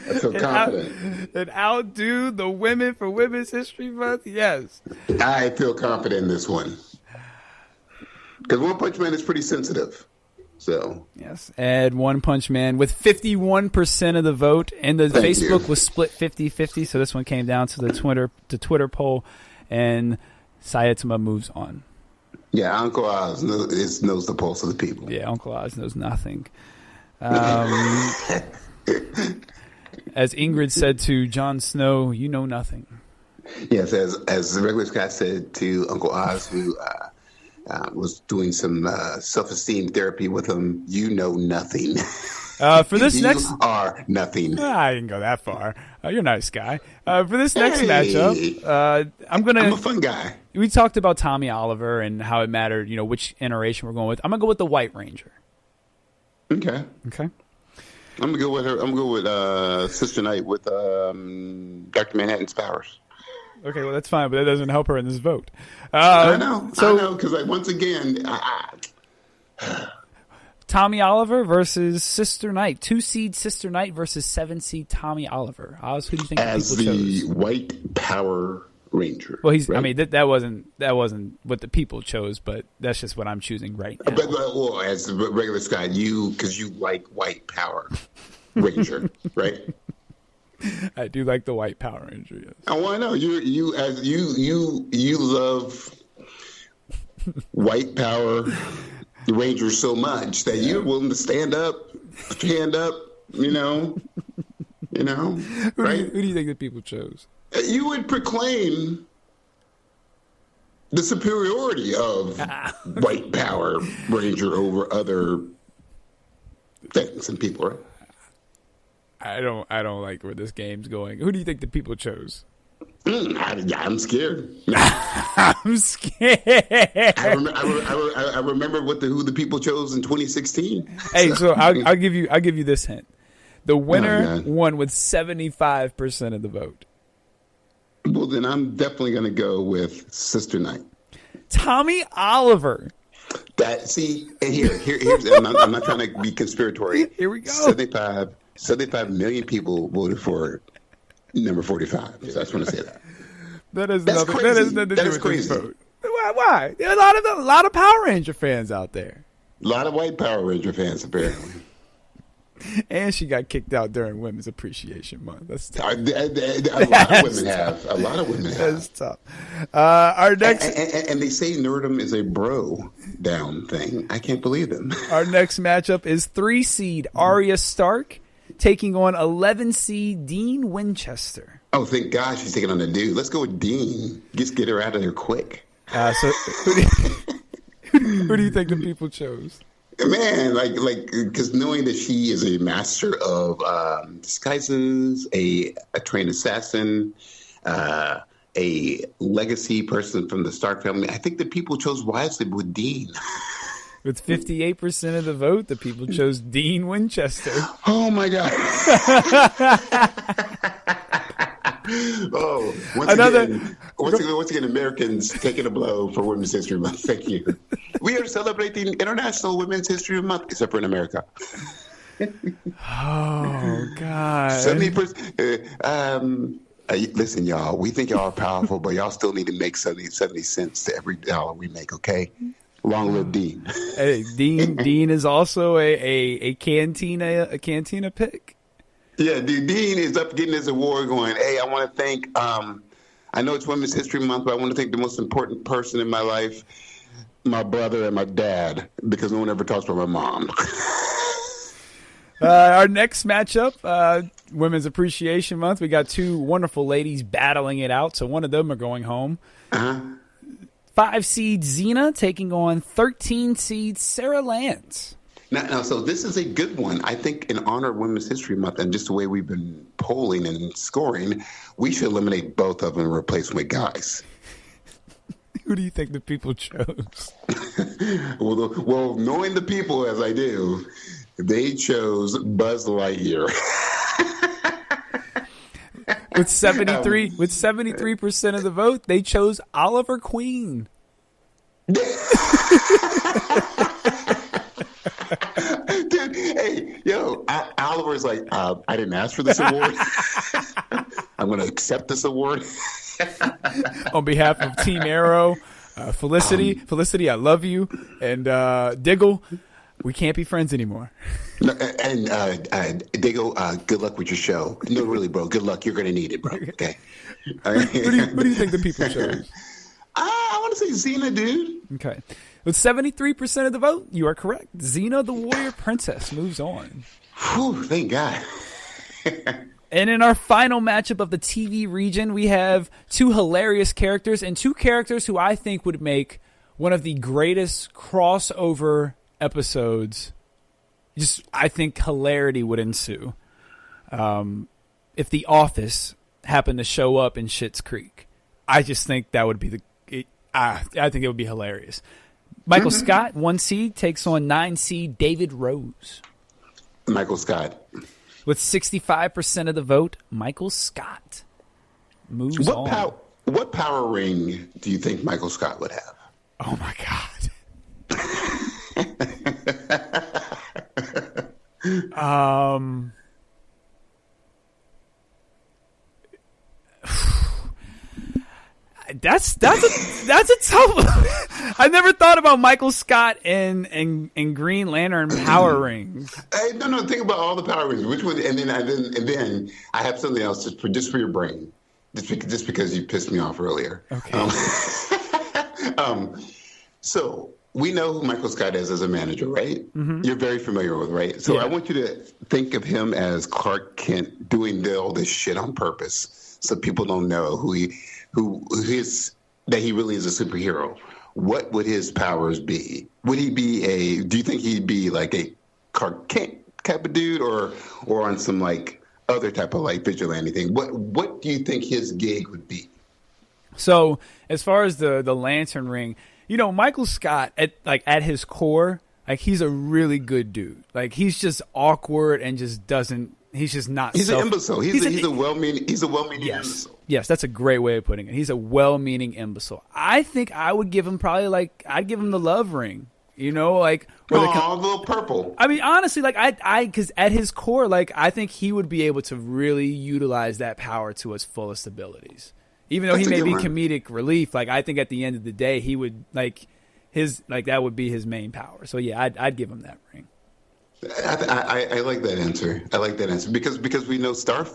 I feel confident. And outdo the women for Women's History Month? Yes. I feel confident in this one. Because One Punch Man is pretty sensitive. So yes, and One Punch Man with 51% of the vote, and the Facebook was split 50-50. So this one came down to the Twitter poll, and Saitama moves on. Yeah, Uncle Oz knows the pulse of the people. Yeah, Uncle Oz knows nothing. As Ingrid said to Jon Snow, "You know nothing." Yes, as the regular Scott said to Uncle Oz, who was doing some self-esteem therapy with him, you know nothing. For this you next, are nothing. I didn't go that far. You're a nice guy. For this next matchup, I'm a fun guy. We talked about Tommy Oliver and how it mattered, which iteration we're going with. I'm gonna go with the White Ranger. Okay. I'm gonna go with her. I'm gonna go with Sister Knight with Dr. Manhattan's powers. Okay, well that's fine, but that doesn't help her in this vote. I know, because once again, Tommy Oliver versus Sister Knight, 2 seed Sister Knight versus 7 seed Tommy Oliver. Oz, who do you think as the people the chose? White Power Ranger? Well, he's. Right? I mean, that wasn't what the people chose, but that's just what I'm choosing right now. But as the regular Scott, because you like White Power Ranger, right? I do like the White Power Ranger. Yes. Oh, I know you love White Power Ranger so much that you're willing to stand up, right? Who do you think the people chose? You would proclaim the superiority of White Power Ranger over other things and people, right? I don't like where this game's going. Who do you think the people chose? I'm scared. I'm scared. I remember who the people chose in 2016. Hey, so I'll give you this hint. The winner won with 75% of the vote. Well, then I'm definitely going to go with Sister Knight. Tommy Oliver. Here's. I'm not trying to be conspiratorial. Here we go. 75 million people voted for number 45. So I just want to say that. That has nothing to do with crazy. this vote. Why? There are a lot of Power Ranger fans out there. A lot of White Power Ranger fans, apparently. And she got kicked out during Women's Appreciation Month. That's tough. A lot of women have. A lot of women have. That's tough. Our next, and they say nerdum is a bro down thing. I can't believe them. Our next matchup is 3 seed Arya Stark taking on 11 seed Dean Winchester. Oh, thank God she's taking on the dude. Let's go with Dean. Just get her out of there quick. So who do you think the people chose? Man, because knowing that she is a master of disguises, a trained assassin, a legacy person from the Stark family, I think the people chose wisely with Dean. With 58% of the vote, the people chose Dean Winchester. Oh my God! Oh, once again, Americans taking a blow for Women's History Month. Thank you. We are celebrating International Women's History Month, except for in America. Oh God! 70%. Listen, y'all. We think y'all are powerful, but y'all still need to make 70 cents to every dollar we make. Okay. Long live Dean. Hey, Dean is also a cantina pick. Yeah, dude, Dean is up getting his award going, hey, I want to thank, I know it's Women's History Month, but I want to thank the most important person in my life, my brother and my dad, because no one ever talks about my mom. Our next matchup, Women's Appreciation Month, we got 2 wonderful ladies battling it out, so one of them are going home. 5 seed Xena taking on 13 seed Sarah Lance. Now, so this is a good one. I think in honor of Women's History Month and just the way we've been polling and scoring, we should eliminate both of them and replace them with guys. Who do you think the people chose? Well, knowing the people as I do, they chose Buzz Lightyear. With 73% of the vote, they chose Oliver Queen. Dude, hey, yo, Oliver's like, I didn't ask for this award. I'm going to accept this award. On behalf of Team Arrow, Felicity, I love you, and Diggle, we can't be friends anymore. No, and Diggle, good luck with your show. No, really, bro. Good luck. You're going to need it, bro. Okay. Who do you think the people chose? I want to say Xena, dude. Okay. With 73% of the vote, you are correct. Xena, the warrior princess, moves on. Whew, thank God. And in our final matchup of the TV region, we have 2 hilarious characters and 2 characters who I think would make one of the greatest crossover episodes. Just, I think hilarity would ensue if The Office happened to show up in Schitt's Creek. I just think that would be I think it would be hilarious. Michael Scott, 1 seed, takes on 9 seed David Rose. Michael Scott. With 65% of the vote, Michael Scott moves on. What power ring do you think Michael Scott would have? Oh, my God. That's a tough one. I never thought about Michael Scott and Green Lantern power rings. Hey, no. Think about all the power rings. Which one? And then I have something else just for your brain, just because you pissed me off earlier. Okay. So we know who Michael Scott is as a manager, right? Mm-hmm. You're very familiar with, right? So yeah. I want you to think of him as Clark Kent doing all this shit on purpose, so people don't know that he really is a superhero. What would his powers be? Would he be do you think he'd be like a Clark Kent type of dude or on some like other type of like vigilante thing? What do you think his gig would be? So as far as the lantern ring, Michael Scott at his core, like he's a really good dude. Like he's just awkward and just doesn't. He's just not. He's an imbecile. He's a well-meaning. He's a well-meaning imbecile. Yes, that's a great way of putting it. He's a well-meaning imbecile. I think I would give him I'd give him the love ring. A little purple. I mean, honestly, because at his core, I think he would be able to really utilize that power to its fullest abilities. Even though he may be comedic relief, I think at the end of the day, he would that would be his main power. So yeah, I'd give him that ring. I like that answer. I like that answer because we know Star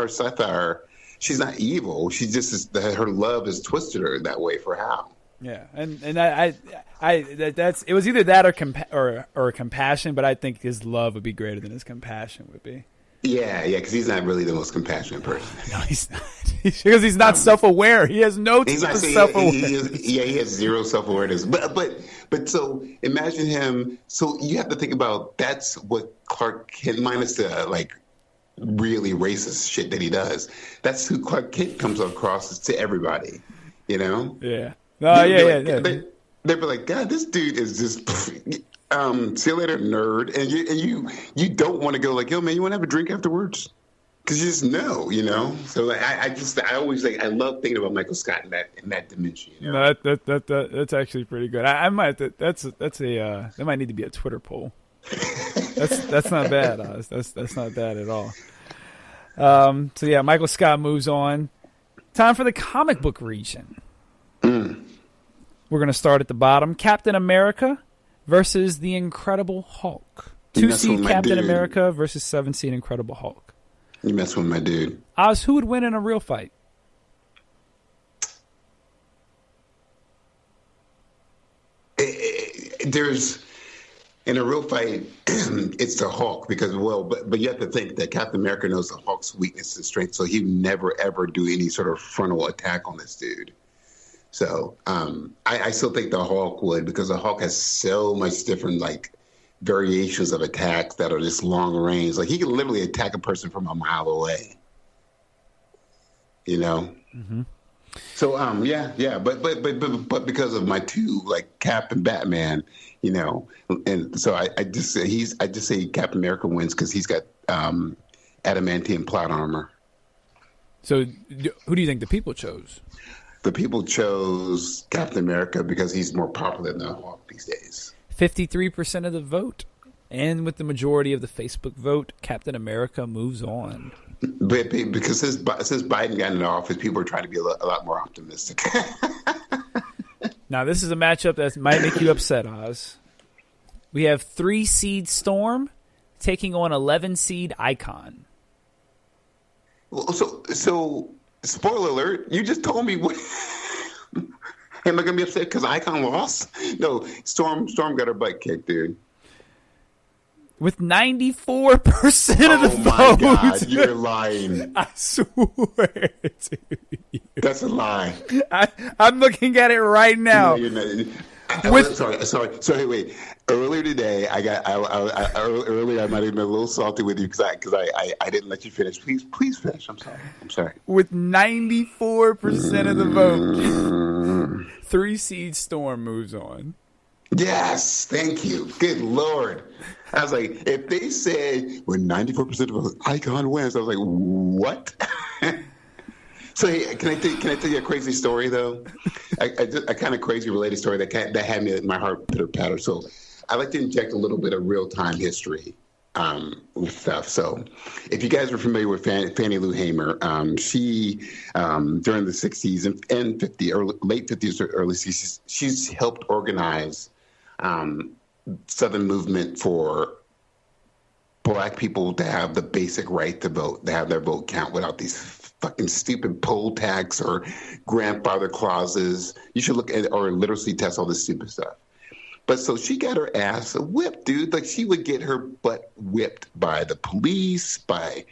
Sapphire, she's not evil. She just is, her love has twisted her that way for Hal. Yeah, and that's it was either that or compassion, but I think his love would be greater than his compassion would be. Yeah, because he's not really the most compassionate person. No, he's not. Because he's not self-aware. He has no self-awareness. He has zero self-awareness. But so imagine him. So you have to think about that's what Clark Kent, minus the like really racist shit that he does. That's who Clark Kent comes across to everybody. You know? Yeah. They'd be like, God, this dude is just. See you later, nerd. And you don't want to go like, yo, man, you want to have a drink afterwards? Because you just know, you know. So like, I always like, I love thinking about Michael Scott in that dimension. You know? No, that's actually pretty good. I might that might need to be a Twitter poll. That's not bad, Oz. That's not bad at all. So yeah, Michael Scott moves on. Time for the comic book region. We're gonna start at the bottom. Captain America versus the Incredible Hulk. 2-seed Captain America versus 7-seed Incredible Hulk. You mess with my dude. Oz, who would win in a real fight? There's in a real fight, it's the Hulk because but you have to think that Captain America knows the Hulk's weakness and strength, so he'd never ever do any sort of frontal attack on this dude. So I still think the Hulk would, because the Hulk has so much different like variations of attacks that are just long range. Like he can literally attack a person from a mile away. You know. Mm-hmm. So but because of my two like Cap and Batman, you know, and so I just say Captain America wins because he's got adamantium plot armor. So who do you think the people chose? The people chose Captain America because he's more popular than the Hulk these days. 53% of the vote. And with the majority of the Facebook vote, Captain America moves on. But because since Biden got into office, people are trying to be a lot more optimistic. Now, this is a matchup that might make you upset, Oz. We have 3-seed Storm taking on 11-seed Icon. Well, so spoiler alert, you just told me what. Am I going to be upset because Icon lost? No, Storm got her butt kicked, dude. With 94% of the vote. Oh, my God, you're lying. I swear to you. That's a lie. I'm looking at it right now. No, sorry, wait. Earlier today, earlier I might have been a little salty with you because I didn't let you finish. Please finish. I'm sorry. With 94% of the vote, 3-seed Storm moves on. Yes, thank you. Good Lord. I was like, if they said when 94% of Icon wins, I was like, what? So hey, can I tell you a crazy story though? A kind of crazy related story that had me my heart pitter patter. So I like to inject a little bit of real time history with stuff. So if you guys are familiar with Fannie Lou Hamer, she during the 60s and 50s, late 50s or early 60s, she's helped organize Southern movement for Black people to have the basic right to vote, to have their vote count without these fucking stupid poll tax or grandfather clauses. You should look at or literacy test, all this stupid stuff. But so she got her ass whipped, dude. Like she would get her butt whipped by the police, by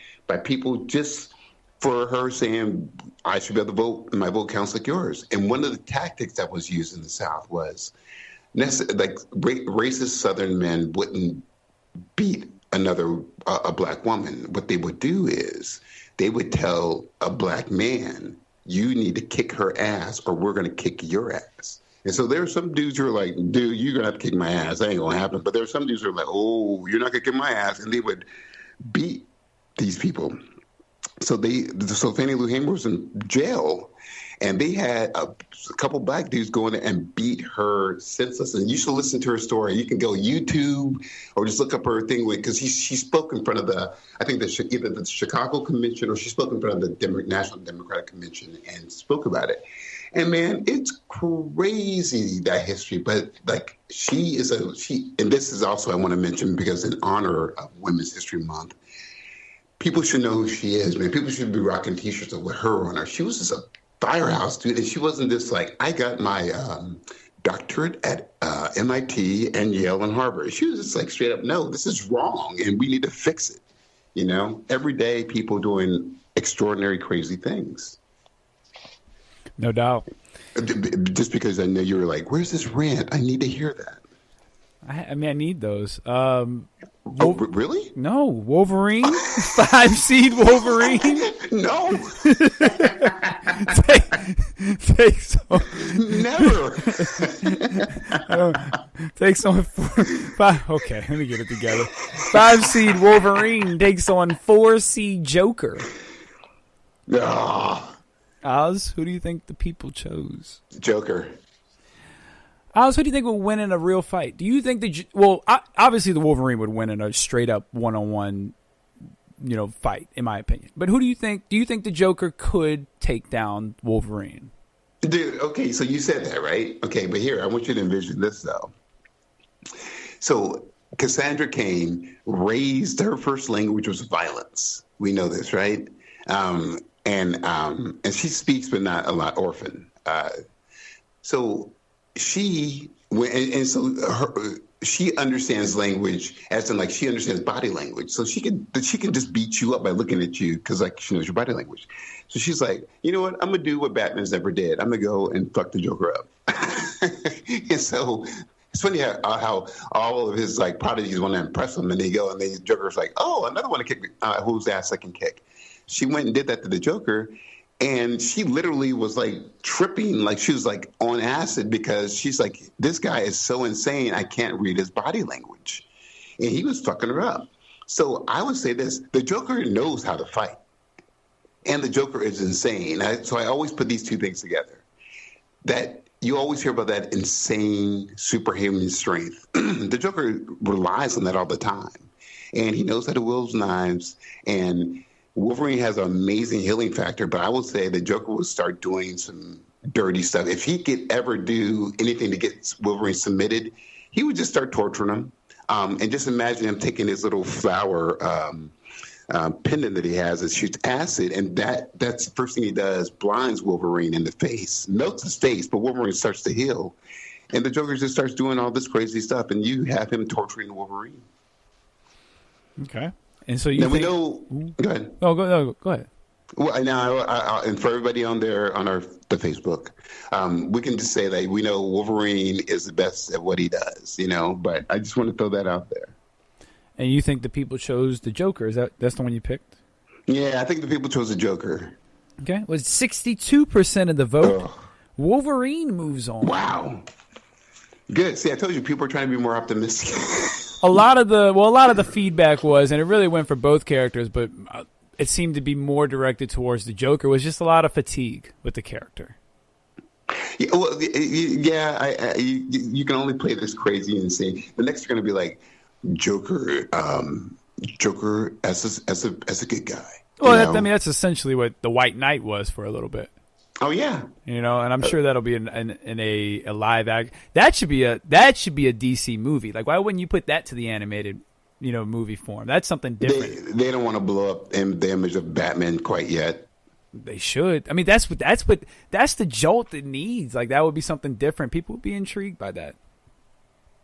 people just for her saying, I should be able to vote, my vote counts like yours. And one of the tactics that was used in the South was like racist Southern men wouldn't beat a Black woman. What they would do is they would tell a Black man, you need to kick her ass or we're going to kick your ass. And so there are some dudes who are like, dude, you're going to have to kick my ass. That ain't going to happen. But there are some dudes who are like, oh, you're not going to kick my ass. And they would beat these people. So Fannie Lou Hamer was in jail. And they had a couple Black dudes go in there and beat her senseless. And you should listen to her story. You can go YouTube or just look up her thing because she spoke in front of either the Chicago Convention or she spoke in front of the National Democratic Convention and spoke about it. And man, it's crazy that history. But like she, and this is also I want to mention because in honor of Women's History Month, people should know who she is, man. People should be rocking T-shirts with her on her. She was just a firehouse, dude, and she wasn't just like I got my doctorate at MIT and Yale and Harvard. She was just like straight up, no, this is wrong, and we need to fix it. You know, every day people doing extraordinary, crazy things. No doubt. Just because I know you were like, where's this rant? I need to hear that. I mean, I need those. Really? No, Wolverine, 5 seed Wolverine. No, takes on, never. Takes on 5. Okay, let me get it together. 5 seed Wolverine takes on 4 seed Joker. Oz, who do you think the people chose? Joker. Oz, who do you think will win in a real fight? Do you think obviously the Wolverine would win in a straight up one-on-one, fight, in my opinion. But who do you think? Do you think the Joker could take down Wolverine? Dude, okay, so you said that, right? Okay, but here, I want you to envision this, though. So Cassandra Cain raised her first language was violence. We know this, right? And she speaks, but not a lot, orphan. So she understands language as in like she understands body language. So she can just beat you up by looking at you because like she knows your body language. So she's like, you know what? I'm gonna do what Batman's never did. I'm gonna go and fuck the Joker up. And so it's funny how all of his like prodigies want to impress him, and they go and the Joker's like, oh, another one to kick whose ass I can kick. She went and did that to the Joker. And she literally was like tripping, like she was like on acid because she's like, this guy is so insane, I can't read his body language. And he was fucking her up. So I would say this, the Joker knows how to fight. And the Joker is insane. So I always put these two things together. That you always hear about that insane superhuman strength. The Joker relies on that all the time. And he knows how to wield knives, and Wolverine has an amazing healing factor, but I will say the Joker will start doing some dirty stuff. If he could ever do anything to get Wolverine submitted, he would just start torturing him. And just imagine him taking his little flower pendant that he has that shoots acid, and that's the first thing he does, blinds Wolverine in the face, melts his face, but Wolverine starts to heal. And the Joker just starts doing all this crazy stuff, and you have him torturing Wolverine. Okay. And so you we know. Go ahead. Oh, go ahead. Well, now, and for everybody on the Facebook, we can just say that we know Wolverine is the best at what he does, But I just want to throw that out there. And you think the people chose the Joker? That's the one you picked? Yeah, I think the people chose the Joker. Okay, was 62% of the vote. Ugh. Wolverine moves on. Wow. Good. See, I told you people are trying to be more optimistic. A lot of the feedback was, and it really went for both characters, but it seemed to be more directed towards the Joker, was just a lot of fatigue with the character. Yeah, well, yeah, you can only play this crazy and insane. The next you're going to be like Joker as a good guy. Well, that's essentially what the White Knight was for a little bit. Oh yeah, and I'm sure that'll be in a live act. That should be a DC movie. Like, why wouldn't you put that to the animated, movie form? That's something different. They don't want to blow up the image of Batman quite yet. They should. I mean, that's the jolt it needs. Like, that would be something different. People would be intrigued by that,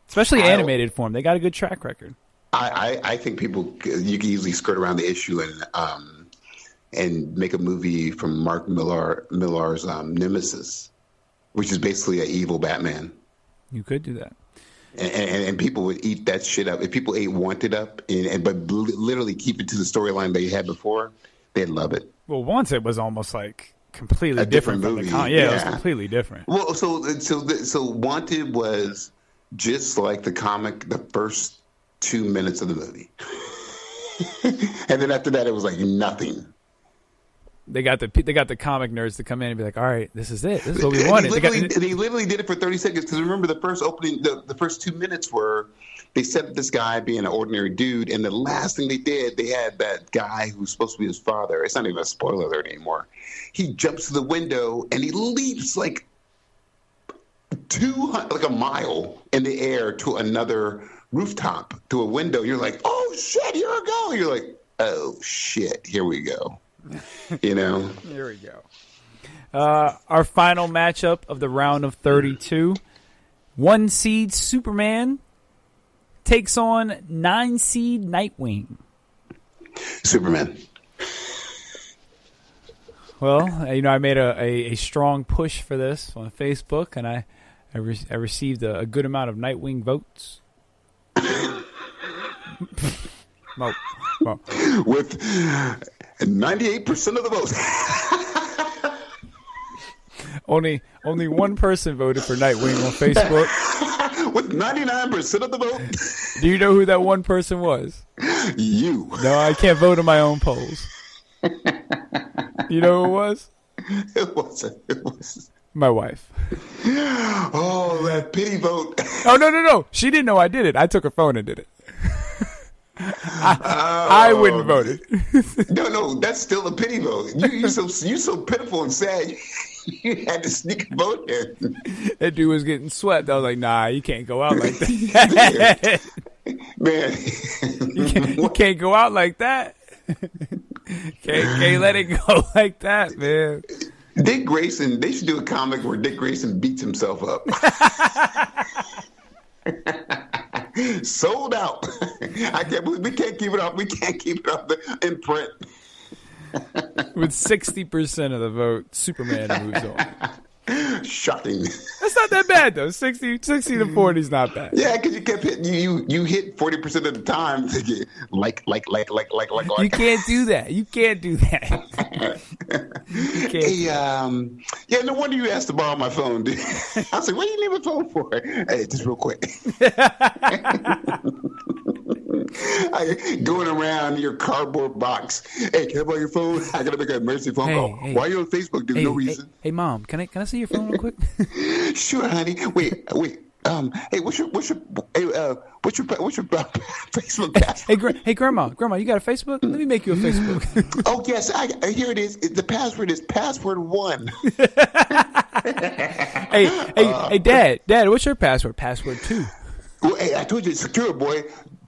especially animated form. They got a good track record. I think you can easily skirt around the issue and make a movie from Mark Millar's Nemesis, which is basically an evil Batman. You could do that. And people would eat that shit up. If people ate Wanted up, but literally keep it to the storyline they had before, they'd love it. Well, Wanted was almost like completely different movie. From the yeah, it was completely different. Well, so Wanted was just like the comic, the first 2 minutes of the movie. And then after that, it was like nothing. They got the comic nerds to come in and be like, all right, this is it. This is what we wanted. They literally did it for 30 seconds because remember the first 2 minutes were they set up this guy being an ordinary dude, and the last thing they did, they had that guy who's supposed to be his father. It's not even a spoiler alert anymore. He jumps to the window and he leaps like 200, like a mile in the air to another rooftop, to a window. You're like, oh shit, here we go. You're like, oh shit, here we go. You know? Here we go. Our final matchup of the round of 32. 1 seed Superman takes on 9 seed Nightwing. Superman. Well, I made a strong push for this on Facebook, and I received a good amount of Nightwing votes. With 98% of the votes. Only one person voted for Nightwing on Facebook. With 99% of the vote. Do you know who that one person was? You. No, I can't vote on my own polls. You know who it was? It was my wife. Oh, that pity vote. Oh, no. She didn't know I did it. I took her phone and did it. I wouldn't vote it. No, that's still a pity vote. You so pitiful and sad. You had to sneak a vote in. That dude was getting swept. I was like, nah, you can't go out like that. Man. You can't go out like that. Can't let it go like that, man. Dick Grayson, they should do a comic where Dick Grayson beats himself up. Sold out. I can't believe we can't keep it up. We can't keep it up in print. With 60% of the vote, Superman moves on. Shocking. That's not that bad though. 60 to 40 is not bad. Yeah, because you kept hitting you hit 40% of the time. Like. You can't do that. You can't do that. Hey, yeah, no wonder you asked to borrow my phone, dude. I was like, what do you need my phone for? Hey, just real quick. Going around your cardboard box. Hey, can I borrow your phone? I gotta make an emergency phone call. Hey. Why are you on Facebook, dude? No reason. Hey, Mom, can I see your phone real quick? Sure, honey. Wait. Hey, what's your Facebook password? Hey, Grandma, you got a Facebook? Let me make you a Facebook. Oh yes, here it is. The password is password1. Hey, Dad, what's your password? Password 2. Well, hey, I told you it's secure, boy.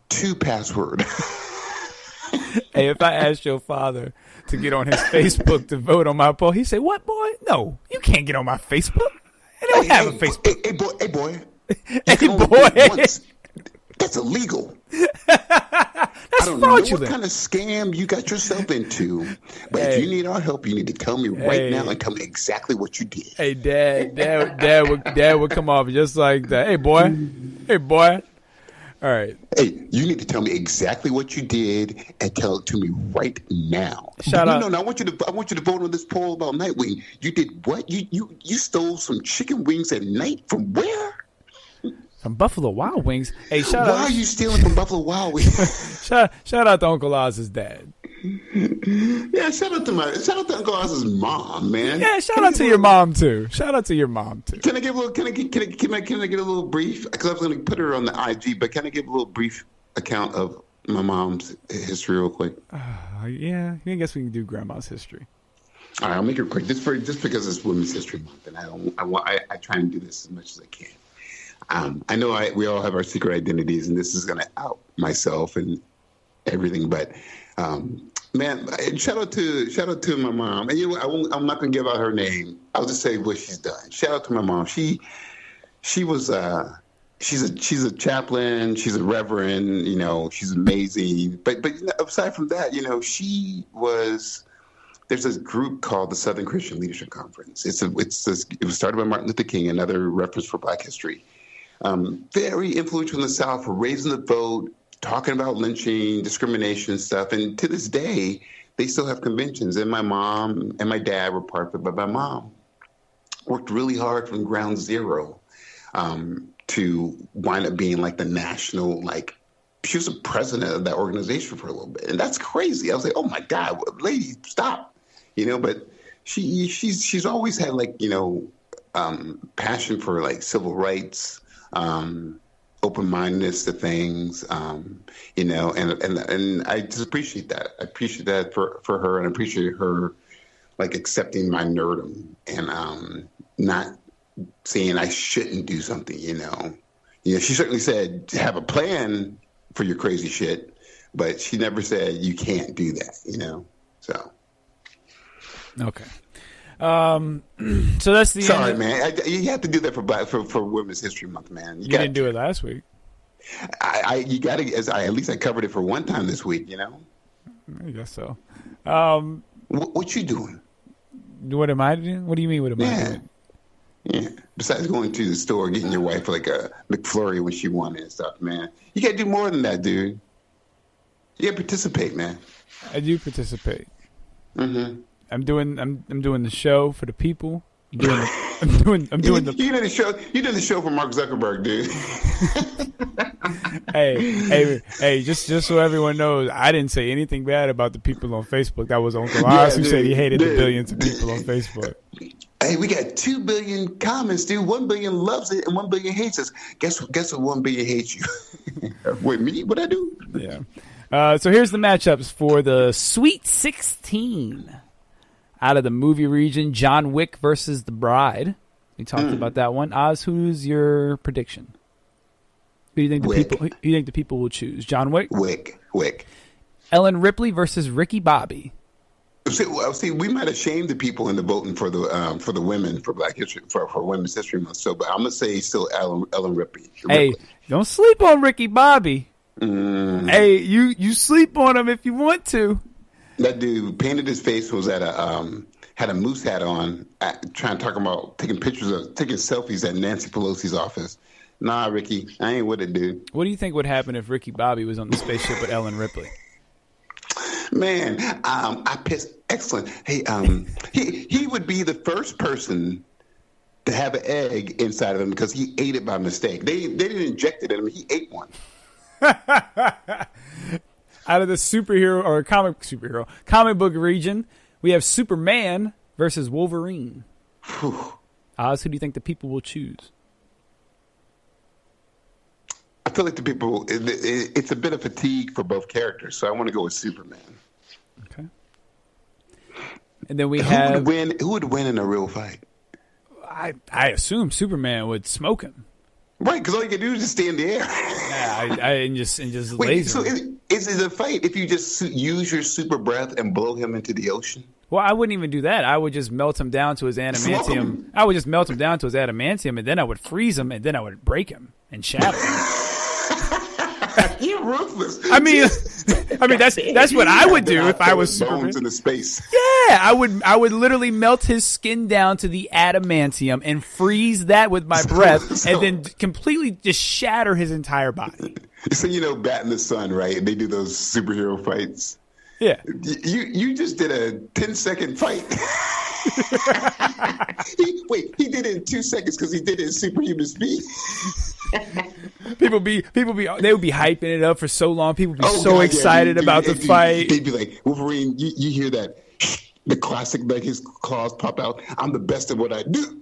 2 password. Hey, if I asked your father to get on his Facebook to vote on my poll, he'd say, "What, boy? No, you can't get on my Facebook. I don't have a Facebook." Hey, boy. Hey, boy. That's illegal. That's I don't fraudulent. know what kind of scam you got yourself into, but if you need our help, you need to tell me right now and tell me exactly what you did. Hey, Dad would come off just like that. Hey, boy. All right. Hey, you need to tell me exactly what you did and tell it to me right now. Shout out. No, I want you to vote on this poll about Nightwing. You did what? You stole some chicken wings at night from where? From Buffalo Wild Wings. Hey, shout out. Why are you stealing from Buffalo Wild Wings? shout out to Uncle Oz's dad. Yeah, shout out to Uncle Oz's mom, man. Yeah, shout out to your mom too. Can I get a little brief? Because I was going to put her on the IG, but can I give a little brief account of my mom's history real quick? Yeah, I guess we can do Grandma's history. All right, I'll make it quick. Just because it's Women's History Month, and I try and do this as much as I can. I know we all have our secret identities, and this is going to out myself and everything. But man, shout out to my mom. And you know, I'm not going to give out her name. I'll just say what she's done. Shout out to my mom. She was she's a chaplain. She's a reverend. You know, she's amazing. But aside from that, you know, she was. There's this group called the Southern Christian Leadership Conference. It was started by Martin Luther King, another reference for Black history. Very influential in the South for raising the vote, talking about lynching, discrimination and stuff. And to this day, they still have conventions. And my mom and my dad were part of it. But my mom worked really hard from ground zero to wind up being like the national, like, she was the president of that organization for a little bit. And that's crazy. I was like, oh, my God, lady, stop. You know, but she's always had, like, you know, passion for, like, civil rights, open-mindedness to things, you know, and I just appreciate that. I appreciate that for her, and I appreciate her like accepting my nerdum and not saying I shouldn't do something, you know. You know, she certainly said have a plan for your crazy shit, but she never said you can't do that, you know. So okay. So that's the sorry, end. Man. You have to do that for Women's History Month, man. You didn't do it last week. You got to. At least I covered it for one time this week. You know. I guess so. What you doing? What am I doing? What do you mean? What am I doing? Yeah. Besides going to the store, getting your wife like a McFlurry when she wanted and stuff, man. You got to do more than that, dude. You got to participate, man. I do participate. Mm-hmm. I'm doing the show for the people. I'm doing the. You did the show. You did the show for Mark Zuckerberg, dude. hey! Just so everyone knows, I didn't say anything bad about the people on Facebook. That was Uncle Oz who said he hated the billions of people on Facebook. Hey, we got 2 billion comments, dude. 1 billion loves it and 1 billion hates us. Guess what? 1 billion hates you. Wait, me? What I do? Yeah. So here's the matchups for the Sweet 16. Out of the movie region, John Wick versus The Bride. We talked about that one. Oz, who's your prediction? Who do you think the people will choose? John Wick? Wick. Ellen Ripley versus Ricky Bobby. See, we might have shamed the people into voting for the women for Black History for Women's History Month. So, but I'm gonna say still Ellen Ripley. Hey, don't sleep on Ricky Bobby. Hey, you sleep on him if you want to. That dude painted his face, was at had a moose hat on, trying to talk about taking selfies at Nancy Pelosi's office. Nah, Ricky, I ain't with it, dude. What do you think would happen if Ricky Bobby was on the spaceship with Ellen Ripley? Man, I pissed. Excellent. Hey, he would be the first person to have an egg inside of him because he ate it by mistake. They didn't inject it in him. He ate one. Out of the superhero or comic book region, we have Superman versus Wolverine. Oz, who do you think the people will choose? I feel like the people, it's a bit of fatigue for both characters, so I want to go with Superman. Okay. And then we have... Who would win in a real fight? I assume Superman would smoke him. Right, because all you can do is just stay in the air. Yeah, and just Wait, laser. So is it a fight if you just use your super breath and blow him into the ocean? Well, I wouldn't even do that. I would just melt him down to his adamantium. I would just melt him down to his adamantium, and then I would freeze him, and then I would break him and shatter him. You're ruthless. I mean, that's what I would do if I was Superman. Bones into space. Yeah, I would literally melt his skin down to the adamantium and freeze that with my breath, and then completely just shatter his entire body. So Bat in the Sun, right? They do those superhero fights. Yeah. You just did a 10-second fight. He did it in 2 seconds because he did it in superhuman speed. People they would be hyping it up for so long. People would be excited about the fight. They'd be like, Wolverine, you hear that? The classic, like his claws pop out. I'm the best at what I do.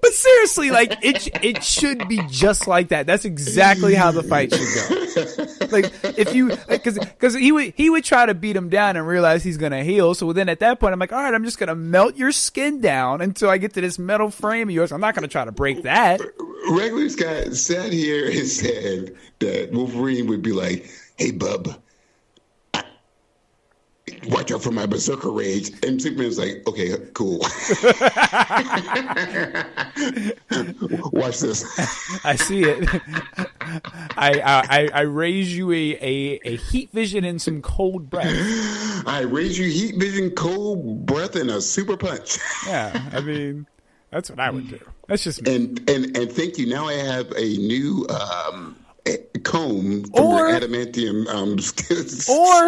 But seriously, like it should be just like that. That's exactly how the fight should go. Like if you, because he would try to beat him down and realize he's gonna heal. So then at that point, I'm like, all right, I'm just gonna melt your skin down until I get to this metal frame of yours. I'm not gonna try to break that. Regular Scott sat here and said that Wolverine would be like, "Hey, bub, watch out for my berserker rage." And Superman's like, "Okay, cool." Watch this. I see it. I raise you a heat vision and some cold breath. I raise you heat vision, cold breath, and a super punch. Yeah, I mean, that's what I would do. That's just me. And thank you. Now I have a new comb from your adamantium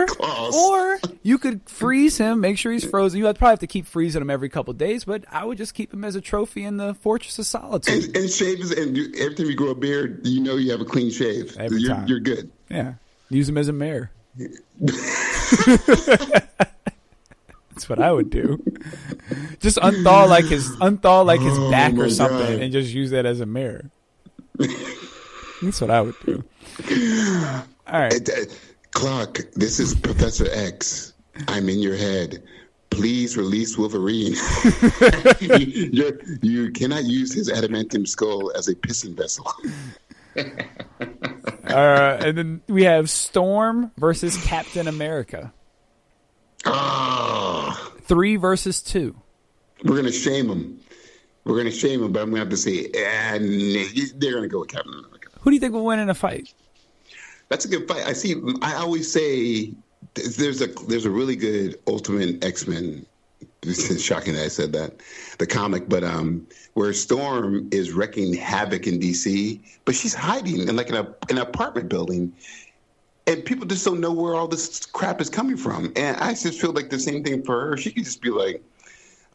claws. Or you could freeze him, make sure he's frozen. You'd probably have to keep freezing him every couple of days, but I would just keep him as a trophy in the Fortress of Solitude. And shave his, and every time you grow a beard, you have a clean shave. Every time. You're good. Yeah. Use him as a mayor. That's what I would do. Just unthaw like his back or something, and just use that as a mirror. That's what I would do. All right. Clark, this is Professor X. I'm in your head. Please release Wolverine. You cannot use his adamantium skull as a pissing vessel. And then we have Storm versus Captain America. 3 versus 2. We're going to shame him. But I'm going to have to say, they're going to go with Captain America. Who do you think will win in a fight? That's a good fight. I always say there's a really good Ultimate X-Men. It's shocking that I said that, the comic, but where Storm is wreaking havoc in DC, but she's hiding in like an apartment building, and people just don't know where all this crap is coming from. And I just feel like the same thing for her. She could just be like,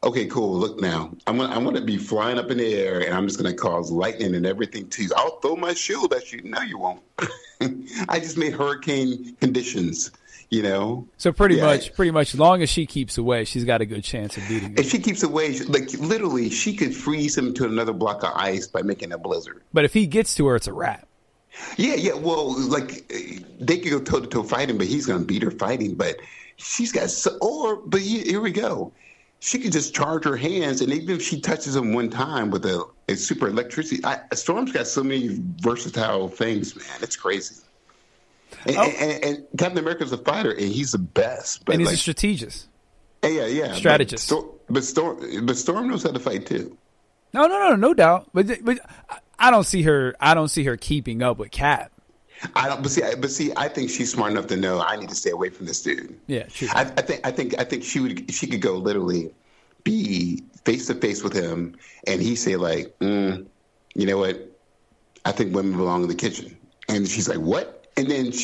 okay, cool. Look now, I'm gonna be flying up in the air, and I'm just gonna cause lightning and everything to you. I'll throw my shield at you. No, you won't. I just made hurricane conditions. So pretty much, as long as she keeps away, she's got a good chance of beating him. If she keeps away, like literally, she could freeze him to another block of ice by making a blizzard. But if he gets to her, it's a wrap. Yeah. Well, like they could go toe to toe fighting, but he's gonna beat her fighting. But she's got but here we go. She could just charge her hands, and even if she touches him one time with a super electricity, Storm's got so many versatile things, man. It's crazy. And Captain America's a fighter, and he's the best. But and he's a strategist. Yeah. Strategist. But Storm knows how to fight too. No doubt. But I don't see her. Keeping up with Cap. I don't. But see, I think she's smart enough to know I need to stay away from this dude. Yeah, true. I think she could go literally be face to face with him, and he say like, you know what? I think women belong in the kitchen, and she's like, what? And then his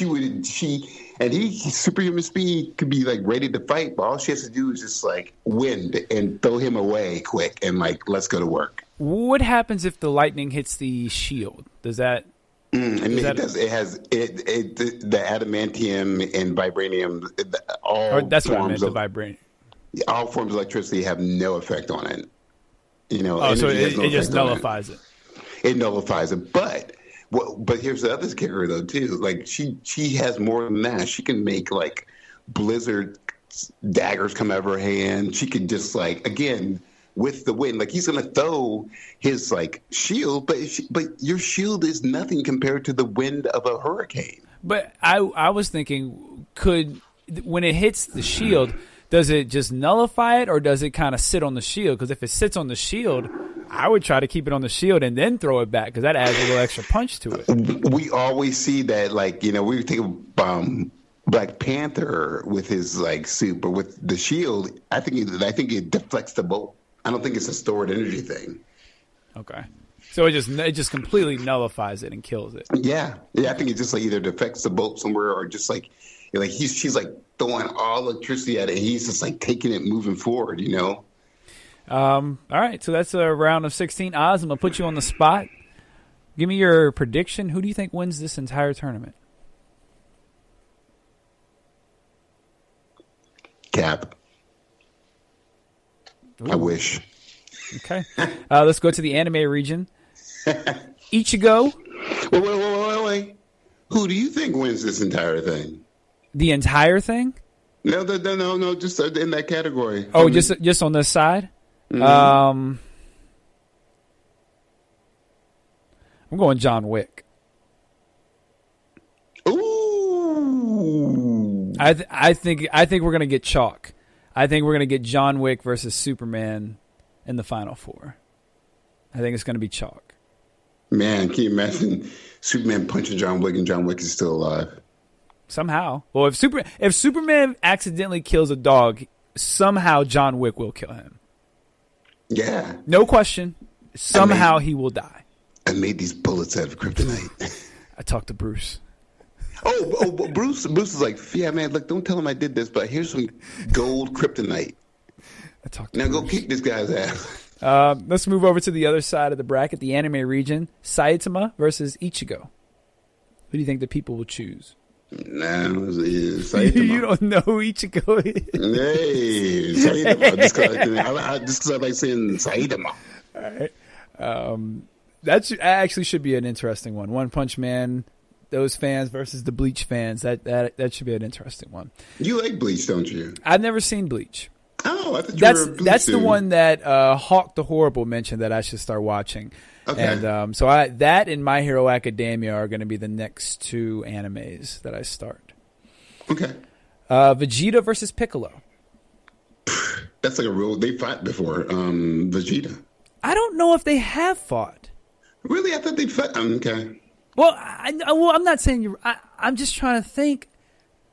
superhuman speed could be like ready to fight, but all she has to do is just like wind and throw him away quick and like, let's go to work. What happens if the lightning hits the shield? Does that? It does. It has the adamantium and vibranium. That's what I meant. The vibranium. All forms of electricity have no effect on it. So it just nullifies it. It nullifies it, but here's the other kicker though too. Like she has more than that. She can make like blizzard daggers come out of her hand. She can just like again with the wind. Like he's gonna throw his like shield, but your shield is nothing compared to the wind of a hurricane. But I was thinking, when it hits the shield, does it just nullify it, or does it kind of sit on the shield? Because if it sits on the shield, I would try to keep it on the shield and then throw it back because that adds a little extra punch to it. We always see that, like, we think of Black Panther with his like suit, but with the shield, I think it deflects the bolt. I don't think it's a stored energy thing. Okay, so it just completely nullifies it and kills it. Yeah. I think it just like either deflects the bolt somewhere or just like she's like throwing all electricity at it. And he's just like taking it, moving forward. All right, so that's a round of 16. Oz, I'm going to put you on the spot. Give me your prediction. Who do you think wins this entire tournament? Cap. Ooh. I wish. Okay. Let's go to the anime region. Ichigo. Wait. Who do you think wins this entire thing? The entire thing? No, just in that category. Oh, just on this side? Mm-hmm. I'm going John Wick. Ooh. I think we're gonna get chalk. I think we're gonna get John Wick versus Superman in the Final Four. I think it's gonna be chalk. Man, can you imagine Superman punching John Wick and John Wick is still alive? Somehow. Well, if Superman accidentally kills a dog, somehow John Wick will kill him. Yeah. No question. Somehow he will die. I made these bullets out of kryptonite. I talked to Bruce. Oh, Bruce is like, yeah, man, look, don't tell him I did this, but here's some gold kryptonite. I talked to Now Bruce. Go kick this guy's ass. Let's move over to the other side of the bracket, the anime region. Saitama versus Ichigo. Who do you think the people will choose? Nah, Saitama. You don't know who Ichigo is. Hey, Saitama. Just because I like saying Saitama. All right. That actually should be an interesting one. One Punch Man, those fans versus the Bleach fans. That should be an interesting one. You like Bleach, don't you? I've never seen Bleach. Oh, I thought you were a Bleach that's the dude. one that Hawk the Horrible mentioned that I should start watching. Okay. And so that and My Hero Academia are going to be the next two animes that I start. Okay. Vegeta versus Piccolo. That's like a rule. They fought before. Vegeta. I don't know if they have fought. Really? I thought they fought. Okay. Well, I'm not saying you. I'm just trying to think.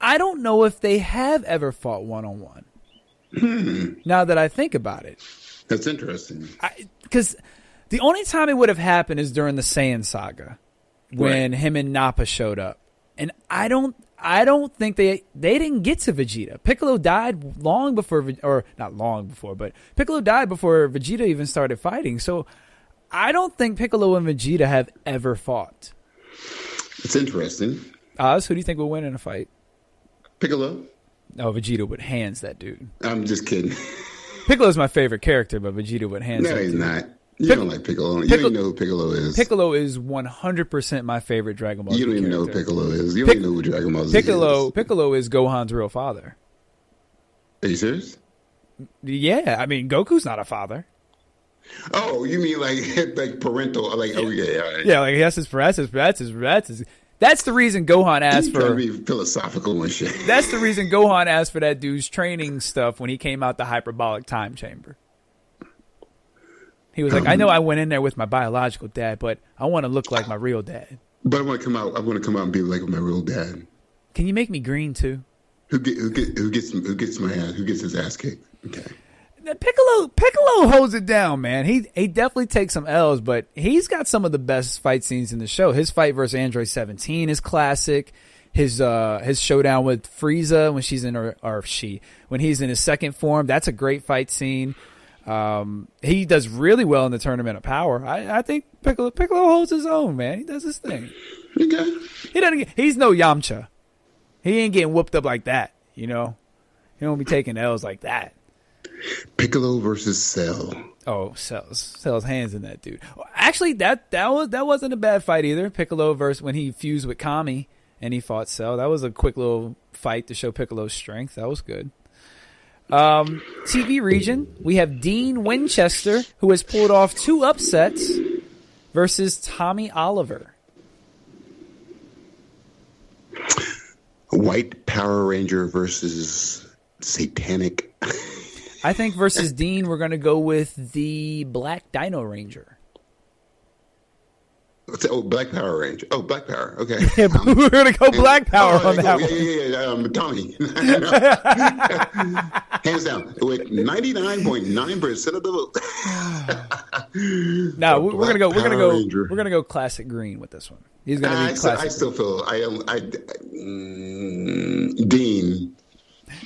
I don't know if they have ever fought one-on-one. Now that I think about it. That's interesting. Because the only time it would have happened is during the Saiyan saga when him and Nappa showed up. And I don't think they didn't get to Vegeta. Piccolo died long before, or not long before, but Piccolo died before Vegeta even started fighting. So I don't think Piccolo and Vegeta have ever fought. It's interesting. Oz, who do you think will win in a fight? Piccolo. No, Vegeta would hands that dude. I'm just kidding. Piccolo's my favorite character, but Vegeta would hands that No, he's dude. not. You don't like Piccolo. You don't even know who Piccolo is. Piccolo is 100% my favorite Dragon Ball Z You don't even know who character. Piccolo is. You don't even know who Dragon Ball Z is. Piccolo is Gohan's real father. Are you serious? Yeah, I mean Goku's not a father. Oh, you mean like parental? Like oh yeah, all right. Yeah, like that's the reason Gohan asked He's trying to for. be philosophical and shit. That's the reason Gohan asked for that dude's training stuff when he came out the hyperbolic time chamber. He was like, I know I went in there with my biological dad, but I want to look like my real dad. But I want to come out. I want to come out and be like my real dad. Can you make me green too? Who gets my ass? Who gets his ass kicked? Okay. Piccolo holds it down, man. He definitely takes some L's, but he's got some of the best fight scenes in the show. His fight versus Android 17 is classic. His showdown with Frieza when she's in when he's in his second form, that's a great fight scene. He does really well in the Tournament of Power. I think Piccolo holds his own, man. He does his thing. Okay. He's no Yamcha. He ain't getting whooped up like that, you know. He don't be taking L's like that. Piccolo versus Cell. Oh, Cell's hands in that dude. Actually, that wasn't a bad fight either. Piccolo versus when he fused with Kami and he fought Cell. That was a quick little fight to show Piccolo's strength. That was good. TV region, we have Dean Winchester, who has pulled off 2 upsets, versus Tommy Oliver. White Power Ranger versus Satanic. I think versus Dean, we're going to go with the Black Dino Ranger. Oh, Black Power Ranger. Oh, Black Power. Okay. Yeah, we're going to go Black Power on that one. Yeah. Tommy. Hands down. With 99.9% of the vote. No, we're going to go classic green with this one. He's going to be classic. I still feel Dean.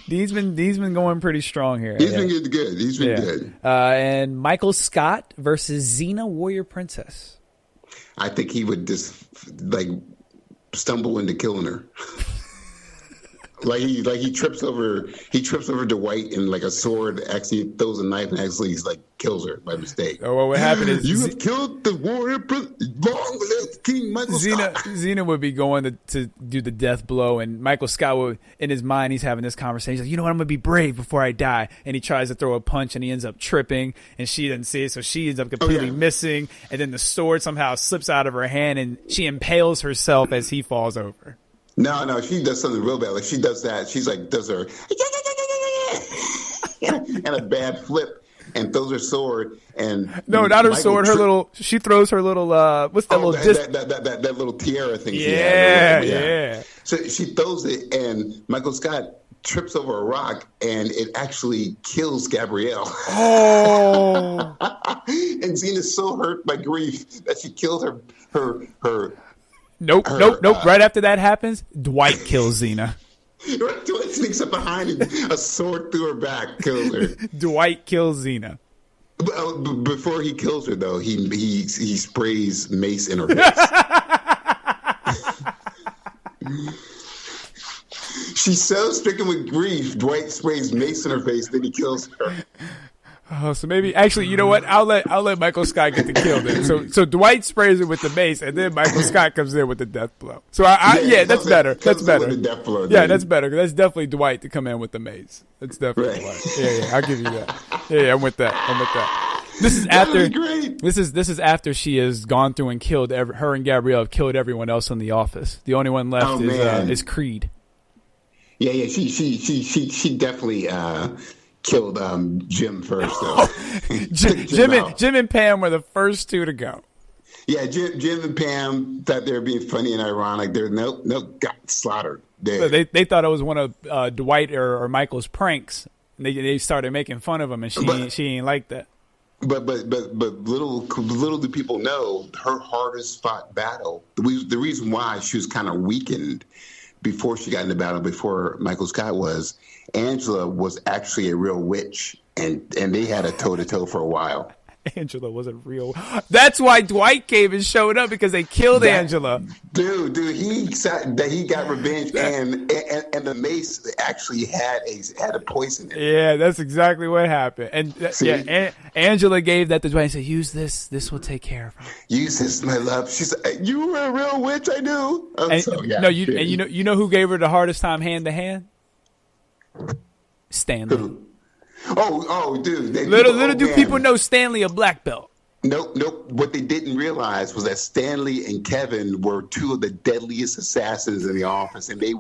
Dean's been going pretty strong here. He's been good. He's been good. And Michael Scott versus Xena Warrior Princess. I think he would just stumble into killing her. he trips over Dwight and like a sword actually throws a knife and actually kills her by mistake. Oh, well, what happened is you have killed the warrior long live King Michael Scott. Xena would be going to do the death blow, and Michael Scott would, in his mind, he's having this conversation. He's like, you know what, I'm gonna be brave before I die, and he tries to throw a punch, and he ends up tripping, and she doesn't see it, so she ends up completely missing, and then the sword somehow slips out of her hand, and she impales herself as he falls over. No, she does something real bad. Like she does that. She's does her and a bad flip and throws her sword and no, not her sword. She throws her little what's that little that little tiara thing. Yeah. So she throws it and Michael Scott trips over a rock and it actually kills Gabrielle. Oh. And Xena's so hurt by grief that she killed her. Nope. Right after that happens, Dwight kills Xena. Dwight sneaks up behind and a sword through her back, kills her. Dwight kills Xena. Before he kills her, though, he sprays mace in her face. She's so stricken with grief, Dwight sprays mace in her face, then he kills her. Oh, so maybe actually, you know what? I'll let Michael Scott get the kill then. So Dwight sprays it with the mace, and then Michael Scott comes in with the death blow. So that's better. That's better. The death blow, yeah, that's better. That's definitely Dwight to come in with the mace. That's definitely Dwight. Yeah, I'll give you that. Yeah, I'm with that. This is after. This is after she has gone through and killed her and Gabrielle have killed everyone else in the office. The only one left is Creed. Yeah. She definitely killed Jim first, though. Jim and Pam were the first two to go. Yeah, Jim and Pam thought they were being funny and ironic. They're got slaughtered. They thought it was one of Dwight or Michael's pranks. And they started making fun of him, and she ain't like that. But little do people know her hardest fought battle. The reason why she was kind of weakened before she got in the battle, before Michael Scott was, Angela was actually a real witch, and they had a toe-to-toe for a while. Angela wasn't real. That's why Dwight came and showed up, because they killed Angela. Dude, he got revenge, and the mace actually had a poison in it. Yeah, that's exactly what happened. And Angela gave that to Dwight and said, "Use this. This will take care of her. Use this, my love." She said, "You were a real witch, I knew." You know who gave her the hardest time hand to hand? Stanley. Who? Oh, dude. Little do people know Stanley a black belt. Nope. What they didn't realize was that Stanley and Kevin were two of the deadliest assassins in the office, and they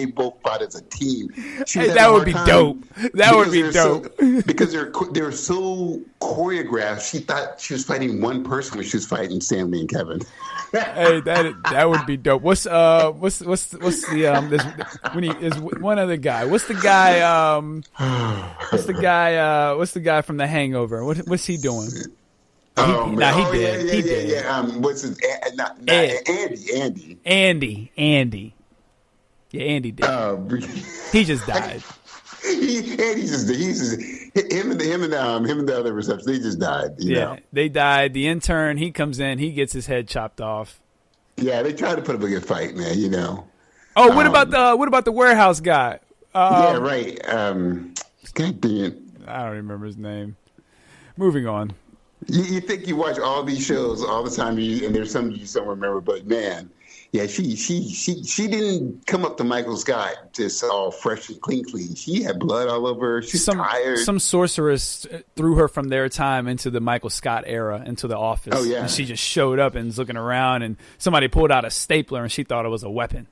both fought as a team. That would be dope. That would be dope. Because they're so choreographed. She thought she was fighting one person when she was fighting Stanley and Kevin. Hey, that would be dope. What's the when he is one other guy? What's the guy? What's the guy from The Hangover? What's he doing? He did. Yeah. What's his? Andy. Yeah, Andy did. He just died. Him and the other reception, they just died. You know? They died. The intern, he comes in, he gets his head chopped off. Yeah, they tried to put up a good fight, man. You know. Oh, what about the warehouse guy? Yeah, right. God damn it. I don't remember his name. Moving on. You think you watch all these shows all the time, and there's some you just don't remember, but man, yeah, she didn't come up to Michael Scott just all fresh and clean. She had blood all over her. She's tired. Some sorceress threw her from their time into the Michael Scott era, into the office. Oh, yeah. And she just showed up and was looking around, and somebody pulled out a stapler, and she thought it was a weapon.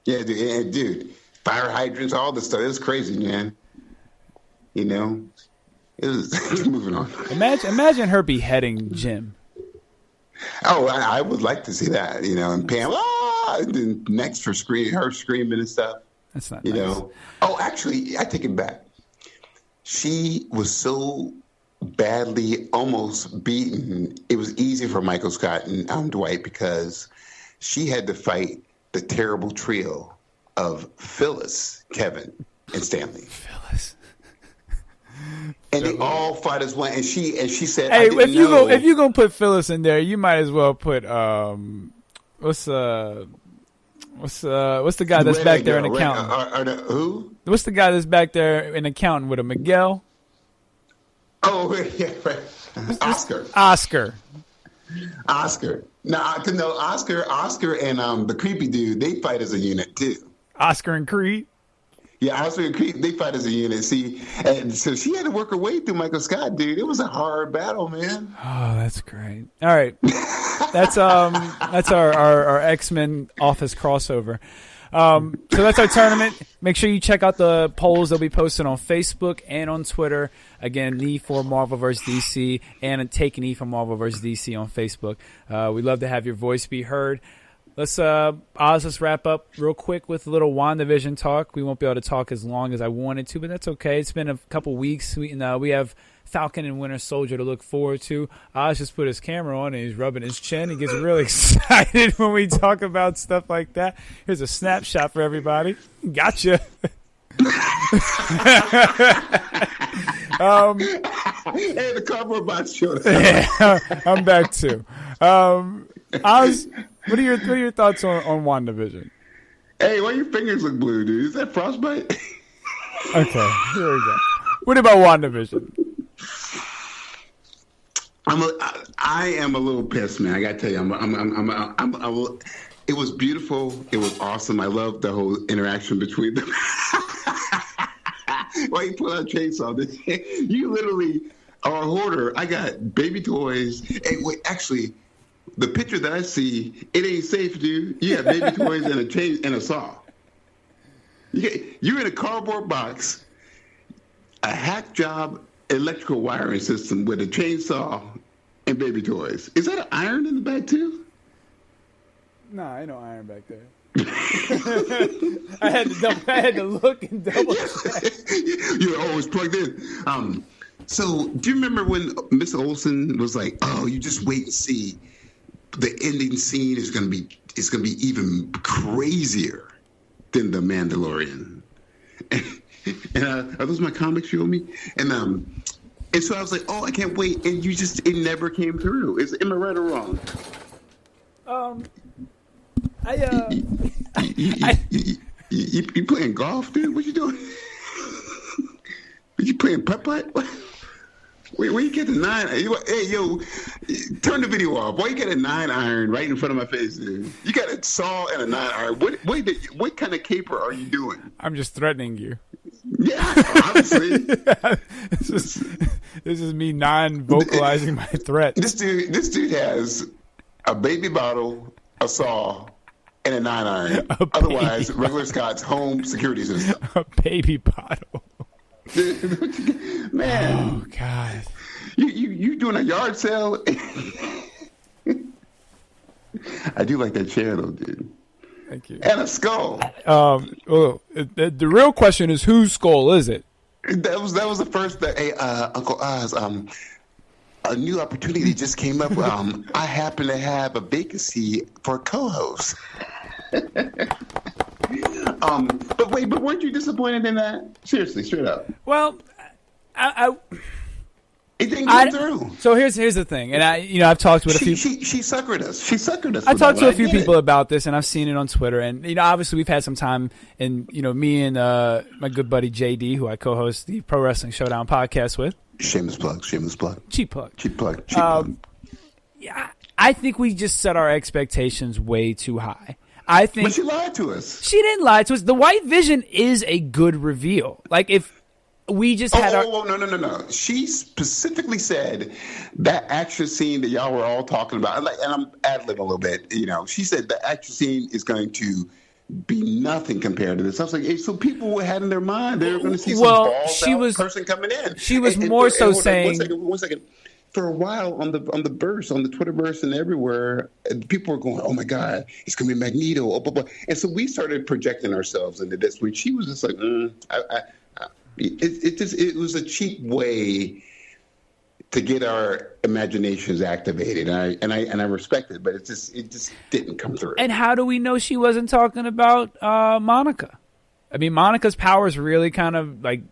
Yeah, dude, fire hydrants, all this stuff. It was crazy, man. You know? It was moving on. Imagine her beheading Jim. Oh, I would like to see that, you know, and Pam, and then next her screaming and stuff. That's not nice. You know. Oh, actually, I take it back. She was so badly almost beaten. It was easy for Michael Scott and Dwight, because she had to fight the terrible trio of Phyllis, Kevin, and Stanley. Phyllis. And they all fought as one. And she said, "Hey, if you're gonna put Phyllis in there, you might as well put what's the guy that's back there, an accountant? Who? What's the guy that's back there, an accountant with a Miguel? Oh, yeah, right. Oscar. No, Oscar and the creepy dude, they fight as a unit too. Oscar and Creed. Yeah, Oscar and Creed, they fight as a unit. See, and so she had to work her way through Michael Scott, dude. It was a hard battle, man. Oh, that's great. All right, that's our X-Men Office crossover. So that's our tournament. Make sure you check out the polls. They'll be posted on Facebook and on Twitter. Again, E for Marvel vs. DC, and Take an E for Marvel vs. DC on Facebook. We'd love to have your voice be heard. Let's wrap up real quick with a little WandaVision talk. We won't be able to talk as long as I wanted to, but that's okay. It's been a couple weeks. We have Falcon and Winter Soldier to look forward to. Oz just put his camera on and he's rubbing his chin. He gets really excited when we talk about stuff like that. Here's a snapshot for everybody. Gotcha. Hey, the cardboard box showed up. Yeah, I'm back too. Oz, what are your thoughts on WandaVision? Hey, why your fingers look blue, dude? Is that frostbite? Okay, here we go. What about WandaVision? I am a little pissed, man. I gotta tell you, it was beautiful. It was awesome. I loved the whole interaction between them. Why you pull out a chainsaw? You literally are a hoarder. I got baby toys. Hey, wait, actually, the picture that I see, it ain't safe, dude. You have baby toys and a chain and a saw. You're in a cardboard box, a hack job electrical wiring system with a chainsaw and baby toys. Is that an iron in the back too? Nah, ain't no iron back there. I had to look and double check. You're always plugged in. So do you remember when Miss Olsen was like, "Oh, you just wait and see. The ending scene is gonna be even crazier than The Mandalorian." And are those my comics you owe me? And so I was like, "Oh, I can't wait!" And it never came through. Am I right or wrong? You playing golf, dude? What you doing? You playing putt-putt? Where you get the 9? Hey, yo, turn the video off. Why you get a 9-iron right in front of my face, dude? You got a saw and a 9-iron. What kind of caper are you doing? I'm just threatening you. Yeah, obviously. This is me non-vocalizing my threat. This dude has a baby bottle, a saw, and a 9-iron. Otherwise, regular Scott's home security system. A baby bottle. Man. Oh, God. You doing a yard sale? I do like that chair, though, dude. Thank you. And a skull. The real question is, whose skull is it? That was the first. Uncle Oz. A new opportunity just came up. I happen to have a vacancy for a co-host. But weren't you disappointed in that? Seriously, straight up. Well, it didn't come through. So here's the thing, and I've talked with a few. She suckered us. She suckered us. I talked to a few people about this, and I've seen it on Twitter. And obviously we've had some time, and me and my good buddy JD, who I co-host the Pro Wrestling Showdown podcast with. Shameless plug. Cheap plug. Yeah, I think we just set our expectations way too high. I think. But she lied to us. She didn't lie to us. The White Vision is a good reveal. Like, if we just had no. She specifically said that action scene that y'all were all talking about, and I'm ad-libbing a little bit, she said the action scene is going to be nothing compared to this. I was like, hey, so people had in their mind they were going to see some balls person coming in. She was more so saying. One second. For a while on the burst, on the Twitterverse and everywhere, people were going, "Oh my God, he's going to be Magneto!" Blah, blah, blah. And so we started projecting ourselves into this. When she was just like, it was a cheap way to get our imaginations activated. And I respect it, but it just didn't come through. And how do we know she wasn't talking about Monica? I mean, Monica's powers really kind of like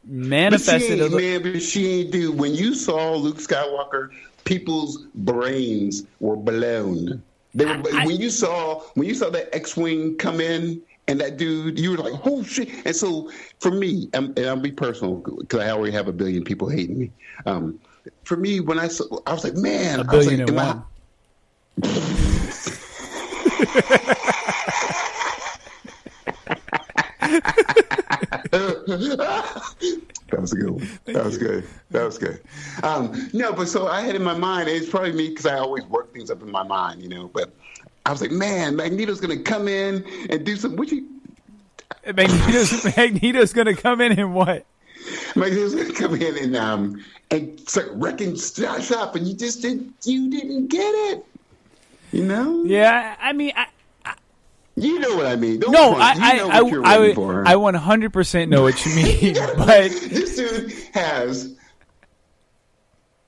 manifested. But she ain't do. When you saw Luke Skywalker, people's brains were blown. When you saw that X-wing come in and that dude, you were like, "Oh shit!" And so for me, and I'll be personal because I already have a billion people hating me. For me, when I was like, "Man, a billion and one." That was a good one. That was good. No, but so I had in my mind, it's probably me because I always work things up in my mind, but I was like, man, Magneto's going to come in and do some. Magneto's going to come in and what? Magneto's going to come in and start wrecking shop, and you didn't get it, Yeah, I mean, you know what I mean. I 100% know what you mean. But this dude has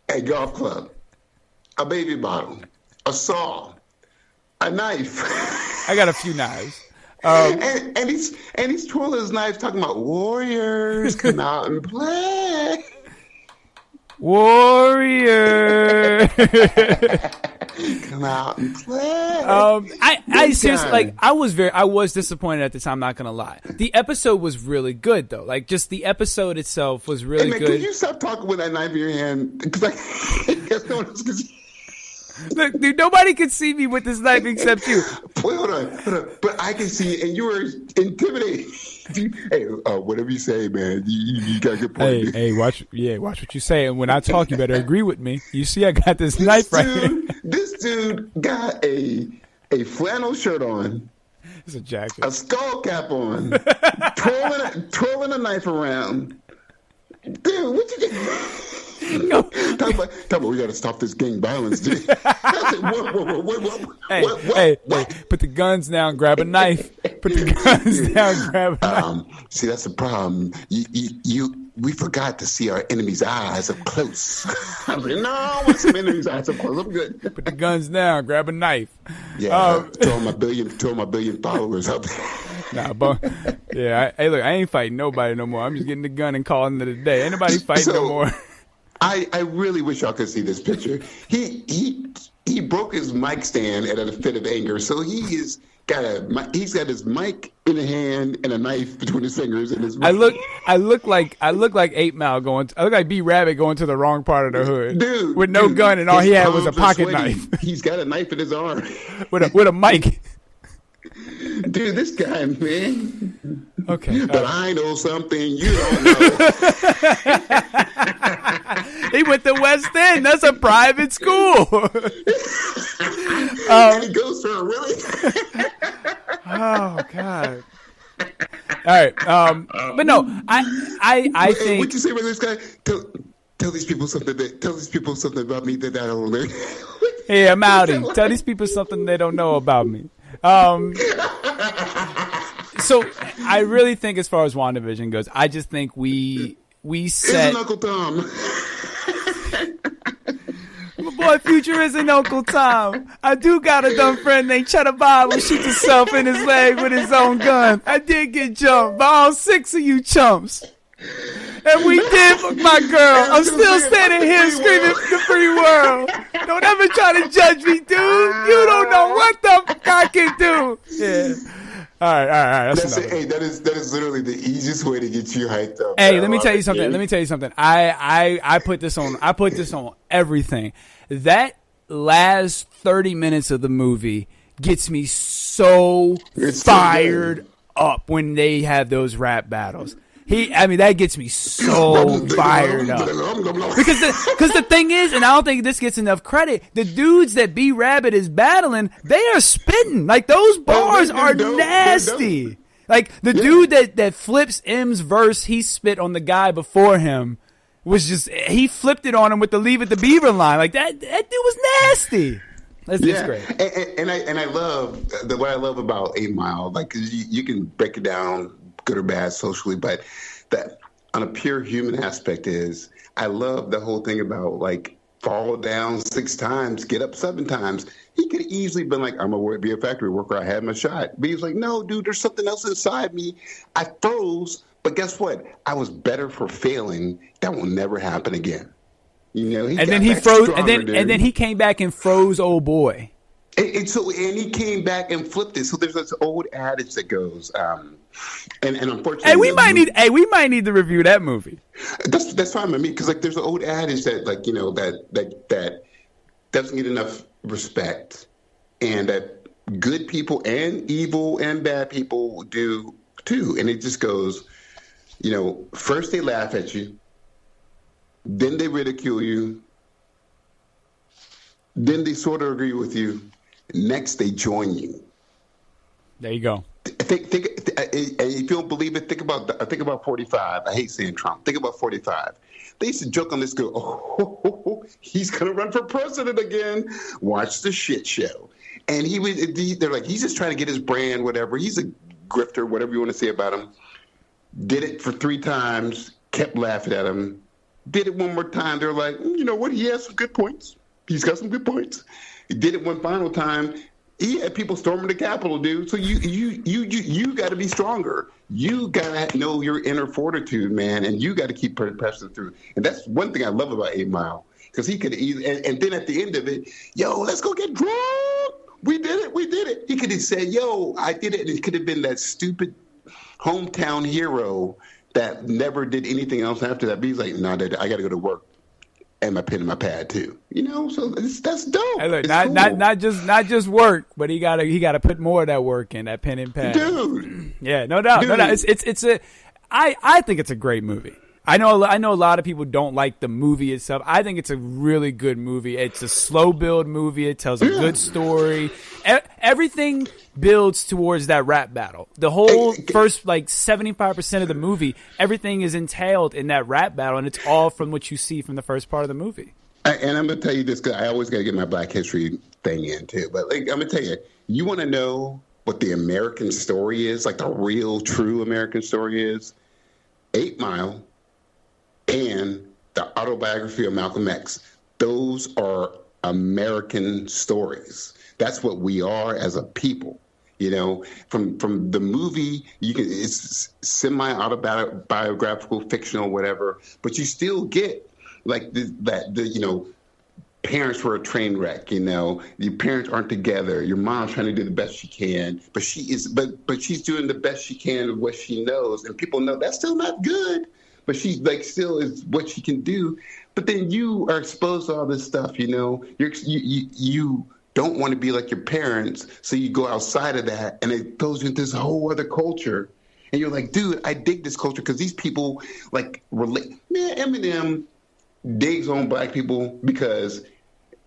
a golf club, a baby bottle, a saw, a knife. I got a few knives. And he's twirling his knife, talking about warriors come out and play. Warrior. Come out and play. I seriously, like, I was disappointed at the time. Not gonna lie. The episode was really good though. Like, just the episode itself was really good. Can you stop talking with that knife in your hand? Because guess no one else can see. Look, dude, nobody can see me with this knife except you. Hold on. But I can see it, and you were intimidating. Hey, whatever you say, man, you got a good point. Hey, watch what you say. And when I talk, you better agree with me. You see, I got this knife right here. This dude got a flannel shirt on. It's a jacket. A skull cap on. twirling a knife around. Dude, what you get? Talk about, we got to stop this gang violence, dude. Hey, put the guns down, grab a knife. Put the guns down, grab a knife. See, that's the problem. We forgot to see our enemy's eyes up close. I was like, no, I want some enemy's eyes up close. I'm good. Put the guns down, grab a knife. Yeah, throw my billion followers up there. Nah, but yeah. Hey, look, I ain't fighting nobody no more. I'm just getting the gun and calling it a day. Ain't nobody fighting no more. I really wish y'all could see this picture. He broke his mic stand at a fit of anger, so he's got his mic in a hand and a knife between his fingers and his. I look like 8 Mile going. I look like B Rabbit going to the wrong part of the hood, dude, with no gun and all he had was a pocket knife. He's got a knife in his arm with a mic. Dude, this guy, man. Okay, but I know something you don't know. He went to West End. That's a private school. And he goes for it, really? Oh God. All right, but no, I think. What you say about this guy? Tell these people something. Tell these people something about me that I don't know. Hey, I'm outie. Tell these people something they don't know about me. So I really think, as far as WandaVision goes, I just think we set. Isn't Uncle Tom? My boy Future isn't Uncle Tom. I do got a dumb friend named Cheddar Bob who shoots himself in his leg with his own gun. I did get jumped by all 6 of you chumps. And we did fuck my girl. I'm still standing here screaming the free world. Don't ever try to judge me, dude. You don't know what the fuck I can do. Yeah. All right. That is literally the easiest way to get you hyped up. Hey, let me tell you something. I put this on everything. That last 30 minutes of the movie gets me so fired up when they have those rap battles. That gets me so fired up. Because the thing is, and I don't think this gets enough credit, the dudes that B Rabbit is battling, they are spitting. Like, those bars are nasty. Like, the dude that flips M's verse, he spit on the guy before him, was just, he flipped it on him with the Leave It to Beaver line. Like, that dude was nasty. It's great. And I love, what I love about 8 Mile, like, 'cause you can break it down good or bad socially, but that on a pure human aspect is, I love the whole thing about, like, fall down 6 times, get up 7 times. He could easily been like, I'm going to be a factory worker. I had my shot. But he's like, no, dude, there's something else inside me. I froze, but guess what? I was better for failing. That will never happen again. You know, and then he froze, and then he came back and froze old boy. And he came back and flipped it. So there's this old adage that goes, and unfortunately, we might need to review that movie. That's fine with me, because, like, there's an old adage that, like, you know, that doesn't get enough respect, and that good people and evil and bad people do too. And it just goes, you know, first they laugh at you, then they ridicule you, then they sort of agree with you. Next, they join you. There you go. Think, if you don't believe it, think about 45. I hate saying Trump. Think about 45. They used to joke on this girl. Oh, he's gonna run for president again. Watch the shit show. And they're like, he's just trying to get his brand, whatever. He's a grifter, whatever you want to say about him. Did it for 3 times. Kept laughing at him. Did it one more time. They're like, you know what? He has some good points. He's got some good points. He did it one final time. He had people storming the Capitol, dude. So you got to be stronger. You got to know your inner fortitude, man, and you got to keep pressing through. And that's one thing I love about 8 Mile. because he could easily. And then at the end of it, yo, let's go get drunk. We did it. He could have said, yo, I did it. And it could have been that stupid hometown hero that never did anything else after that. But he's like, no, I got to go to work and my pen and my pad too. So that's dope. Hey, look, cool. not just work, but he gotta put more of that work in, that pen and pad. Dude. Yeah, no doubt. I think it's a great movie. I know a lot of people don't like the movie itself. I think it's a really good movie. It's a slow build movie. It tells a good story. Everything builds towards that rap battle. The whole first 75% of the movie, everything is entailed in that rap battle, and it's all from what you see from the first part of the movie. And I'm gonna tell you this because I always gotta get my Black History thing in too. But I'm gonna tell you, you want to know what the American story is, like the real, true American story is? 8 Mile. And the autobiography of Malcolm X. Those are American stories. That's what we are as a people. From the movie, it's semi-autobiographical, fictional, whatever. But you still get parents were a train wreck. Your parents aren't together. Your mom's trying to do the best she can, but she's doing the best she can with what she knows, and people know that's still not good. But she still is what she can do. But then you are exposed to all this stuff, you don't want to be like your parents, so you go outside of that, and it throws you into this whole other culture. And you're like, dude, I dig this culture because these people relate. Man, Eminem digs on black people because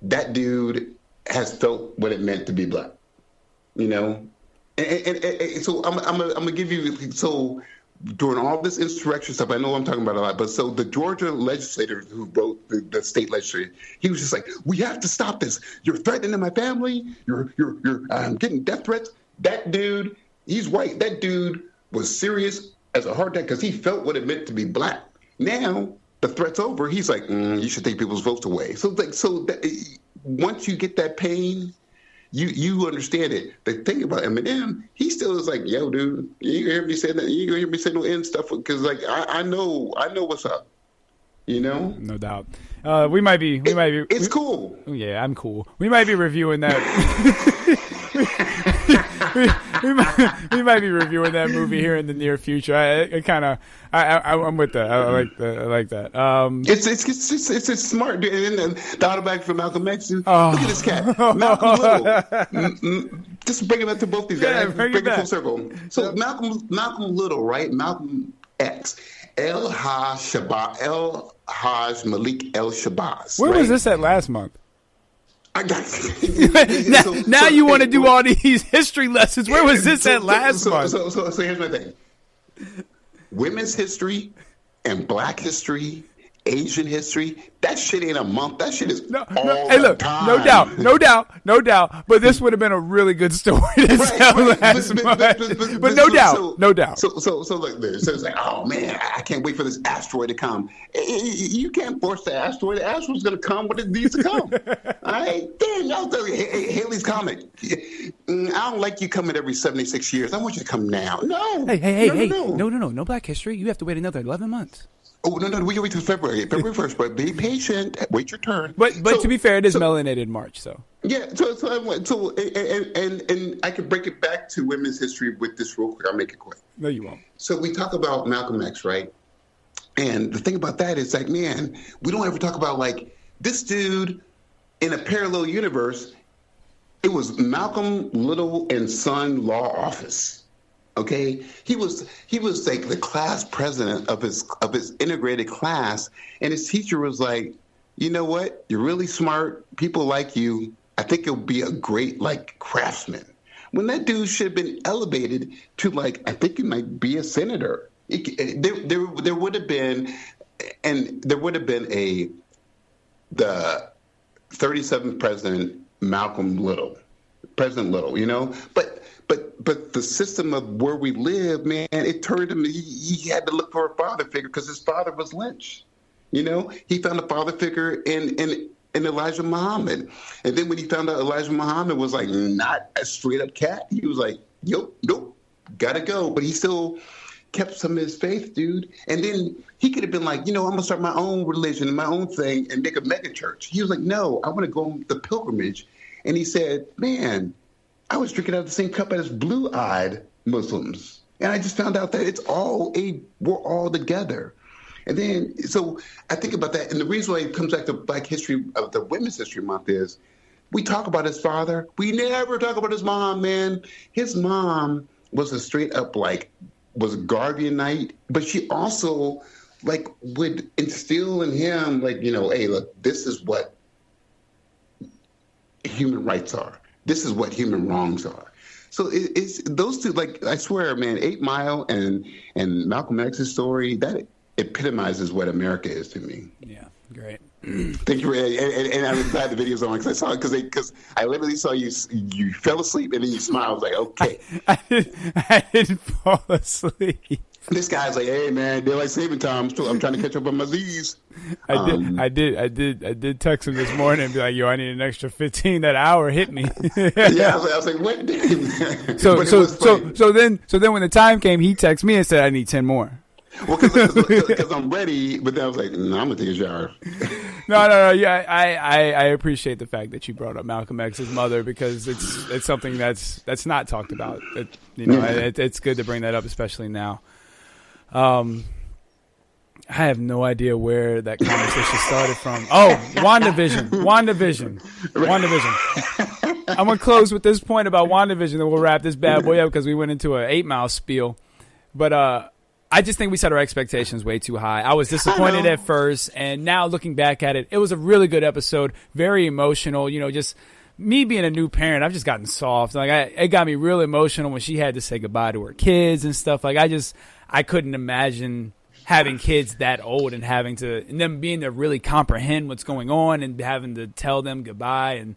that dude has felt what it meant to be black, And so I'm gonna give you during all this insurrection stuff, I know I'm talking about a lot, but so the Georgia legislator who wrote the state legislature, he was just like, we have to stop this. You're threatening my family. You're getting death threats. That dude, he's white. That dude was serious as a heart attack because he felt what it meant to be black. Now the threat's over. He's like, you should take people's votes away. Once you get that pain, you understand it. The thing about Eminem, he still is like, yo, dude, you hear me say that? You hear me say no end stuff because I know what's up. No doubt. We might be. It's cool. Yeah, I'm cool. We might be reviewing that. we might be reviewing that movie here in the near future. I'm with that. I like that. It's a smart dude. And the autobiography for Malcolm X. Look at this cat, Malcolm Little. Just bring it back to both these guys. Bring it full circle. So Malcolm Little, right? Malcolm X. El Haj Malik El Shabazz. Where was this at last month? Now you want to do all these history lessons. Where was this at last month? So here's my thing. Women's history and black history, Asian history, that shit ain't a month. That shit is all the time. No doubt. But this would have been a really good story to tell last month. But no doubt. So look there. So it's like, oh man, I can't wait for this asteroid to come. You can't force the asteroid. The asteroid's going to come when it needs to come. All right? Damn, y'all tell you, Haley's Comet. I don't like you coming every 76 years. I want you to come now. No. Hey. No black history. You have to wait another 11 months. Oh, no, we can wait till February 1st, but be patient. Wait your turn. But to be fair, it is melanated in March, so. Yeah, and I can break it back to women's history with this real quick. I'll make it quick. No, you won't. So we talk about Malcolm X, right? And the thing about that is man, we don't ever talk about this dude in a parallel universe. It was Malcolm Little and Son Law Office. Okay, he was the class president of his integrated class, and his teacher was like, you know what, you're really smart, people like you, I think you'll be a great craftsman. When that dude should have been elevated to I think he might be a senator. There would have been, the 37th president, President Little, But the system of where we live, man, it turned him. He had to look for a father figure because his father was lynched. He found a father figure in Elijah Muhammad, and then when he found out Elijah Muhammad was not a straight up cat, he was like, nope, gotta go. But he still kept some of his faith, dude. And then he could have been like, I'm going to start my own religion and my own thing and make a mega church. He was like, no, I want to go on the pilgrimage. And he said, man, I was drinking out of the same cup as blue-eyed Muslims. And I just found out that we're all together. And then, so I think about that. And the reason why it comes back to Black History, the Women's History Month is we talk about his father. We never talk about his mom, man. His mom was a straight up, was a guardian knight. But she also, would instill in him, hey, look, this is what human rights are. This is what human wrongs are. So it's those two, I swear, man, 8 Mile and Malcolm X's story, that epitomizes what America is to me. Yeah, great. Thank you, and I'm glad the video's on because I saw it because I literally saw you fell asleep and then you smiled. I was like, okay. I didn't fall asleep. This guy's like, hey man, daylight saving time. I'm trying to catch up on my Z's. I did text him this morning and be like, yo, I need an extra 15. That hour hit me. Yeah, I was like, what? So then when the time came, he texted me and said, I need 10 more. Well, because I'm ready, but then I was like, no, I'm gonna take a shower. No. Yeah, I appreciate the fact that you brought up Malcolm X's mother because it's something that's not talked about. It's good to bring that up, especially now. I have no idea where that conversation started from. Oh, WandaVision. I'm gonna close with this point about WandaVision, and we'll wrap this bad boy up because we went into an 8 Mile spiel, but I just think we set our expectations way too high. I was disappointed at first, and now looking back at it, it was a really good episode, very emotional. Just me being a new parent, I've just gotten soft. It got me real emotional when she had to say goodbye to her kids and stuff. I couldn't imagine having kids that old and and them being to really comprehend what's going on and having to tell them goodbye and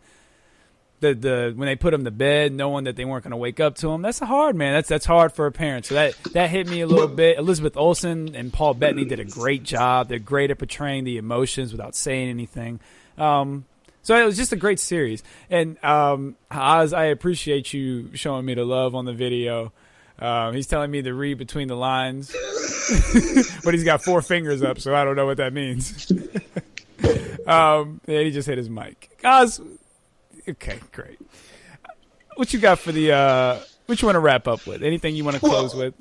when they put them to bed, knowing that they weren't going to wake up to them, that's hard, man. That's hard for a parent. So that hit me a little bit. Elizabeth Olsen and Paul Bettany did a great job. They're great at portraying the emotions without saying anything. So it was just a great series. And Oz, I appreciate you showing me the love on the video. He's telling me to read between the lines, but he's got 4 fingers up, so I don't know what that means. He just hit his mic. Oz. Okay, great. What you got for what you want to wrap up with? Anything you want to close with?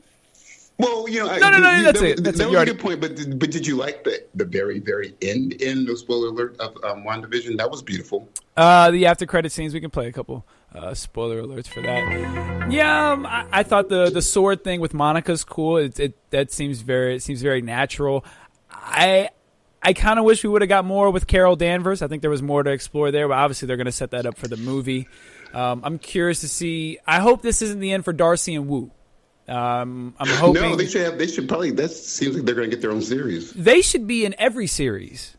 Well, no, that's it. That was a good point, but did you like the very, very end, no spoiler alert, of WandaVision? That was beautiful. The after credit scenes, we can play a couple spoiler alerts for that. Yeah, I thought the sword thing with Monica's cool. That seems very natural. I kind of wish we would have got more with Carol Danvers. I think there was more to explore there, but obviously they're going to set that up for the movie. I'm curious to see. I hope this isn't the end for Darcy and Wu. I'm hoping. No, they should probably. That seems like they're going to get their own series. They should be in every series.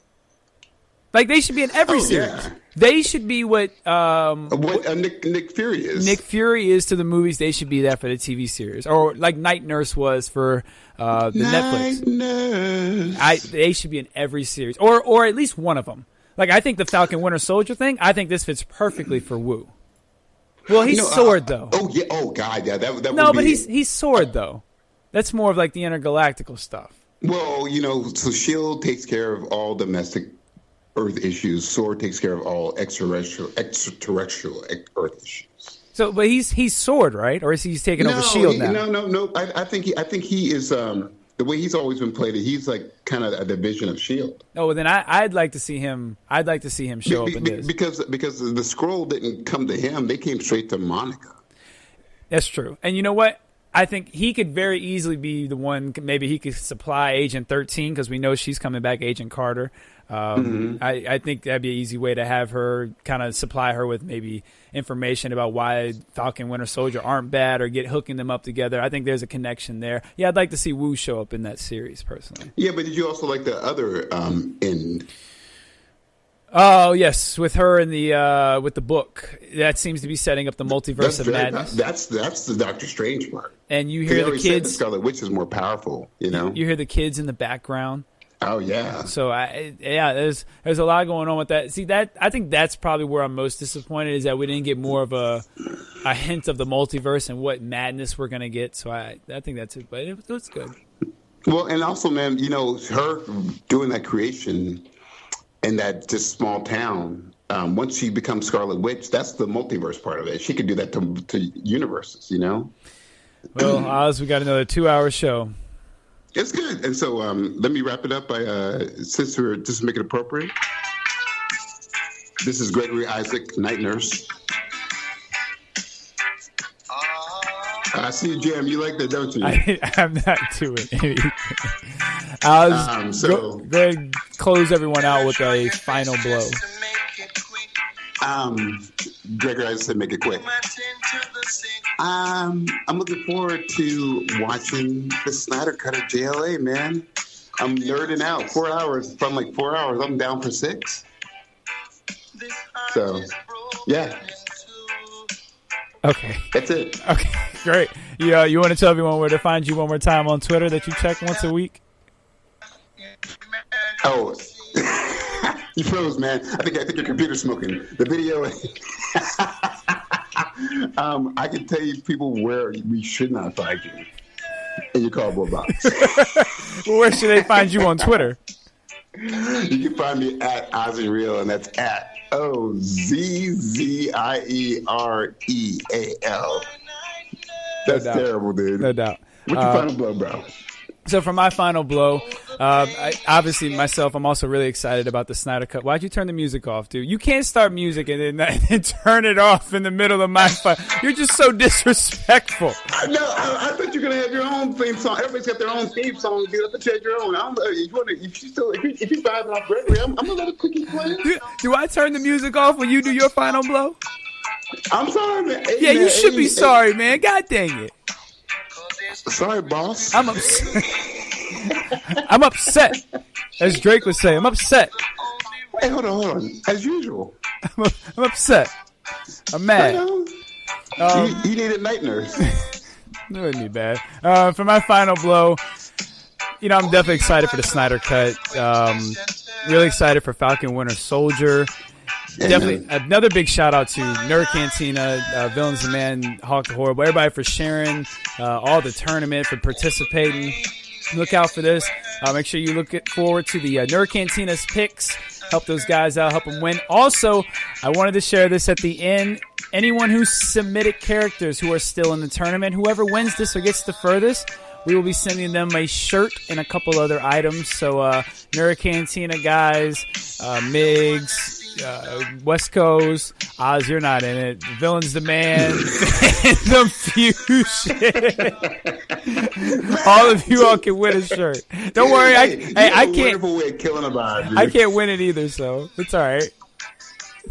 They should be in every series. Yeah. They should be what Nick Fury is. Nick Fury is to the movies. They should be that for the TV series, or like Night Nurse was for the Netflix. Nurse. They should be in every series, or at least one of them. I think the Falcon Winter Soldier thing. I think this fits perfectly for Wu. Well, he's Sword though. Oh yeah. Oh god, yeah. That no, but he's Sword though. That's more of the intergalactical stuff. Well, so S.H.I.E.L.D. takes care of all domestic Earth issues. Sword takes care of all extraterrestrial Earth issues. So, but he's Sword, right? Or is he taking over S.H.I.E.L.D. now? No. I think he is. The way he's always been played, he's kind of a division of S.H.I.E.L.D. Oh, well, then I'd like to see him. I'd like to see him show up in this because the scroll didn't come to him; they came straight to Monica. That's true, and you know what? I think he could very easily be the one. Maybe he could supply Agent 13 because we know she's coming back, Agent Carter. I think that'd be an easy way to have her kind of supply her with maybe information about why Falcon Winter Soldier aren't bad or hooking them up together. I think there's a connection there. Yeah, I'd like to see Wu show up in that series personally. Yeah, but did you also like the other end? Oh yes, with her in the with the book that seems to be setting up the multiverse of madness. That's the Doctor Strange part. And you hear the kids. The Scarlet Witch is more powerful. You hear the kids in the background. Oh yeah. So there's a lot going on with that. See, that I think that's probably where I'm most disappointed is that we didn't get more of a hint of the multiverse and what madness we're gonna get. So I think that's it. But it was good. Well, and also, man, her doing that creation in that just small town. Once she becomes Scarlet Witch, that's the multiverse part of it. She could do that to universes, Well, Oz, we got another 2-hour show. It's good. And so let me wrap it up by, since we're just make it appropriate. This is Gregory Isaac, Night Nurse. I see you, Jam. You like that, don't you? I'm not doing anything. Oz, go ahead and close everyone out with a final blow. Gregory Isaac said make it quick. I'm looking forward to watching the Snyder Cut of JLA, man. I'm nerding out. 4 hours. From like 4 hours, I'm down for 6. So, yeah. Okay. That's it. Okay, great. You want to tell everyone where to find you one more time on Twitter that you check once a week? Oh, you froze, man. I think your computer's smoking. The video. I can tell you people where we should not find you in your cardboard box. Well, where should they find you on Twitter? You can find me at OzzyReal, and that's at OZZIEREAL. That's terrible, dude. No doubt. What's your final blow, bro? So for my final blow, obviously myself, I'm also really excited about the Snyder Cut. Why'd you turn the music off, dude? You can't start music and then turn it off in the middle of my fight. You're just so disrespectful. No, I thought you were gonna have your own theme song. Everybody's got their own theme song, dude. I thought you had your own. If you're vibing off Gregory, I'm gonna let a quickie play. Do I turn the music off when you do your final blow? I'm sorry, man. Hey, yeah, man, you should be sorry, man. God dang it. Sorry, boss. I'm upset. I'm upset. As Drake would say, I'm upset. Hey, hold on. As usual. I'm upset. I'm mad. You need a night nurse. That wouldn't be bad. For my final blow, I'm definitely excited for the Snyder Cut. Really excited for Falcon Winter Soldier. Definitely another big shout out to Nerd Cantina, Villains the Man, Hawk the Horrible, everybody for sharing, all the tournament, for participating. Look out for this. Make sure you look forward to the Nerd Cantina's picks. Help those guys out, help them win. Also, I wanted to share this at the end. Anyone who submitted characters who are still in the tournament, whoever wins this or gets the furthest, we will be sending them a shirt and a couple other items. So, Nerd Cantina guys, Migs, West Coast, Oz, you're not in it. Villains the Man, the Fusion. All of you all can win a shirt. Don't worry, I can't. Way of killing a vibe, dude. I can't win it either, so it's all right.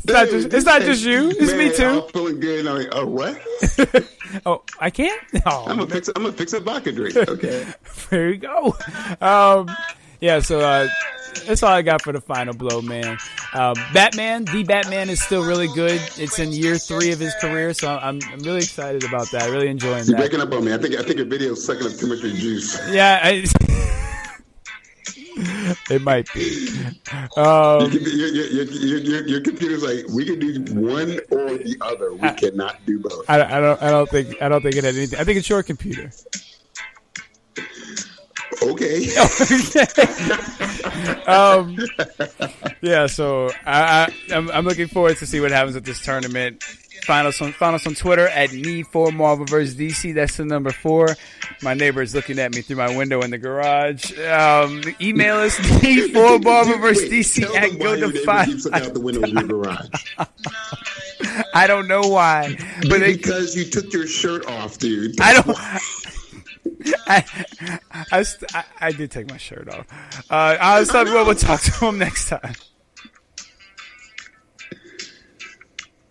It's not just you. It's me too. I'm feeling good. I'm like, oh, what? Oh, I can't. Oh, I'm gonna fix a vodka drink. Okay. There you go. Yeah. So that's all I got for the final blow, man. The Batman is still really good. It's in year 3 of his career, so I'm really excited about that. Really enjoying that. You're breaking up on me. I think your video is sucking up too much of your juice. Yeah. It might be. Your computer's like, we can do one or the other. We cannot do both. I don't think it had anything. I think it's your computer. Okay. Yeah. So I'm looking forward to see what happens with this tournament. Find us on Twitter at Need4Marvel vs. DC. That's the number 4. My neighbor is looking at me through my window in the garage. Email us Need4Marvel vs. DC at GoTo5. I don't know why, but because you took your shirt off, dude. I don't. I did take my shirt off. I was talking about we'll talk to him next time.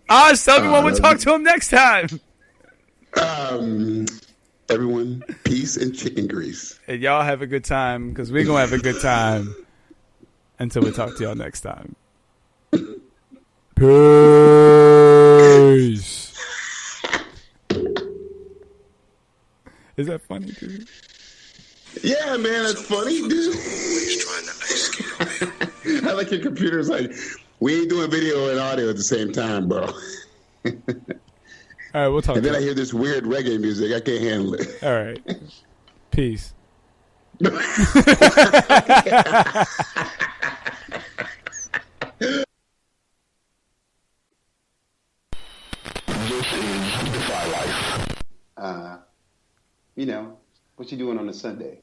We'll talk to him next time. Everyone, peace and chicken grease. And y'all have a good time, because we're going to have a good time until we talk to y'all next time. Peace. Is that funny, dude? Yeah, man, that's funny, dude. one ice skate. I like your computer's like, we ain't doing video and audio at the same time, bro. All right, we'll talk. And then I hear this weird reggae music. I can't handle it. All right. Peace. You know, what you doing on a Sunday?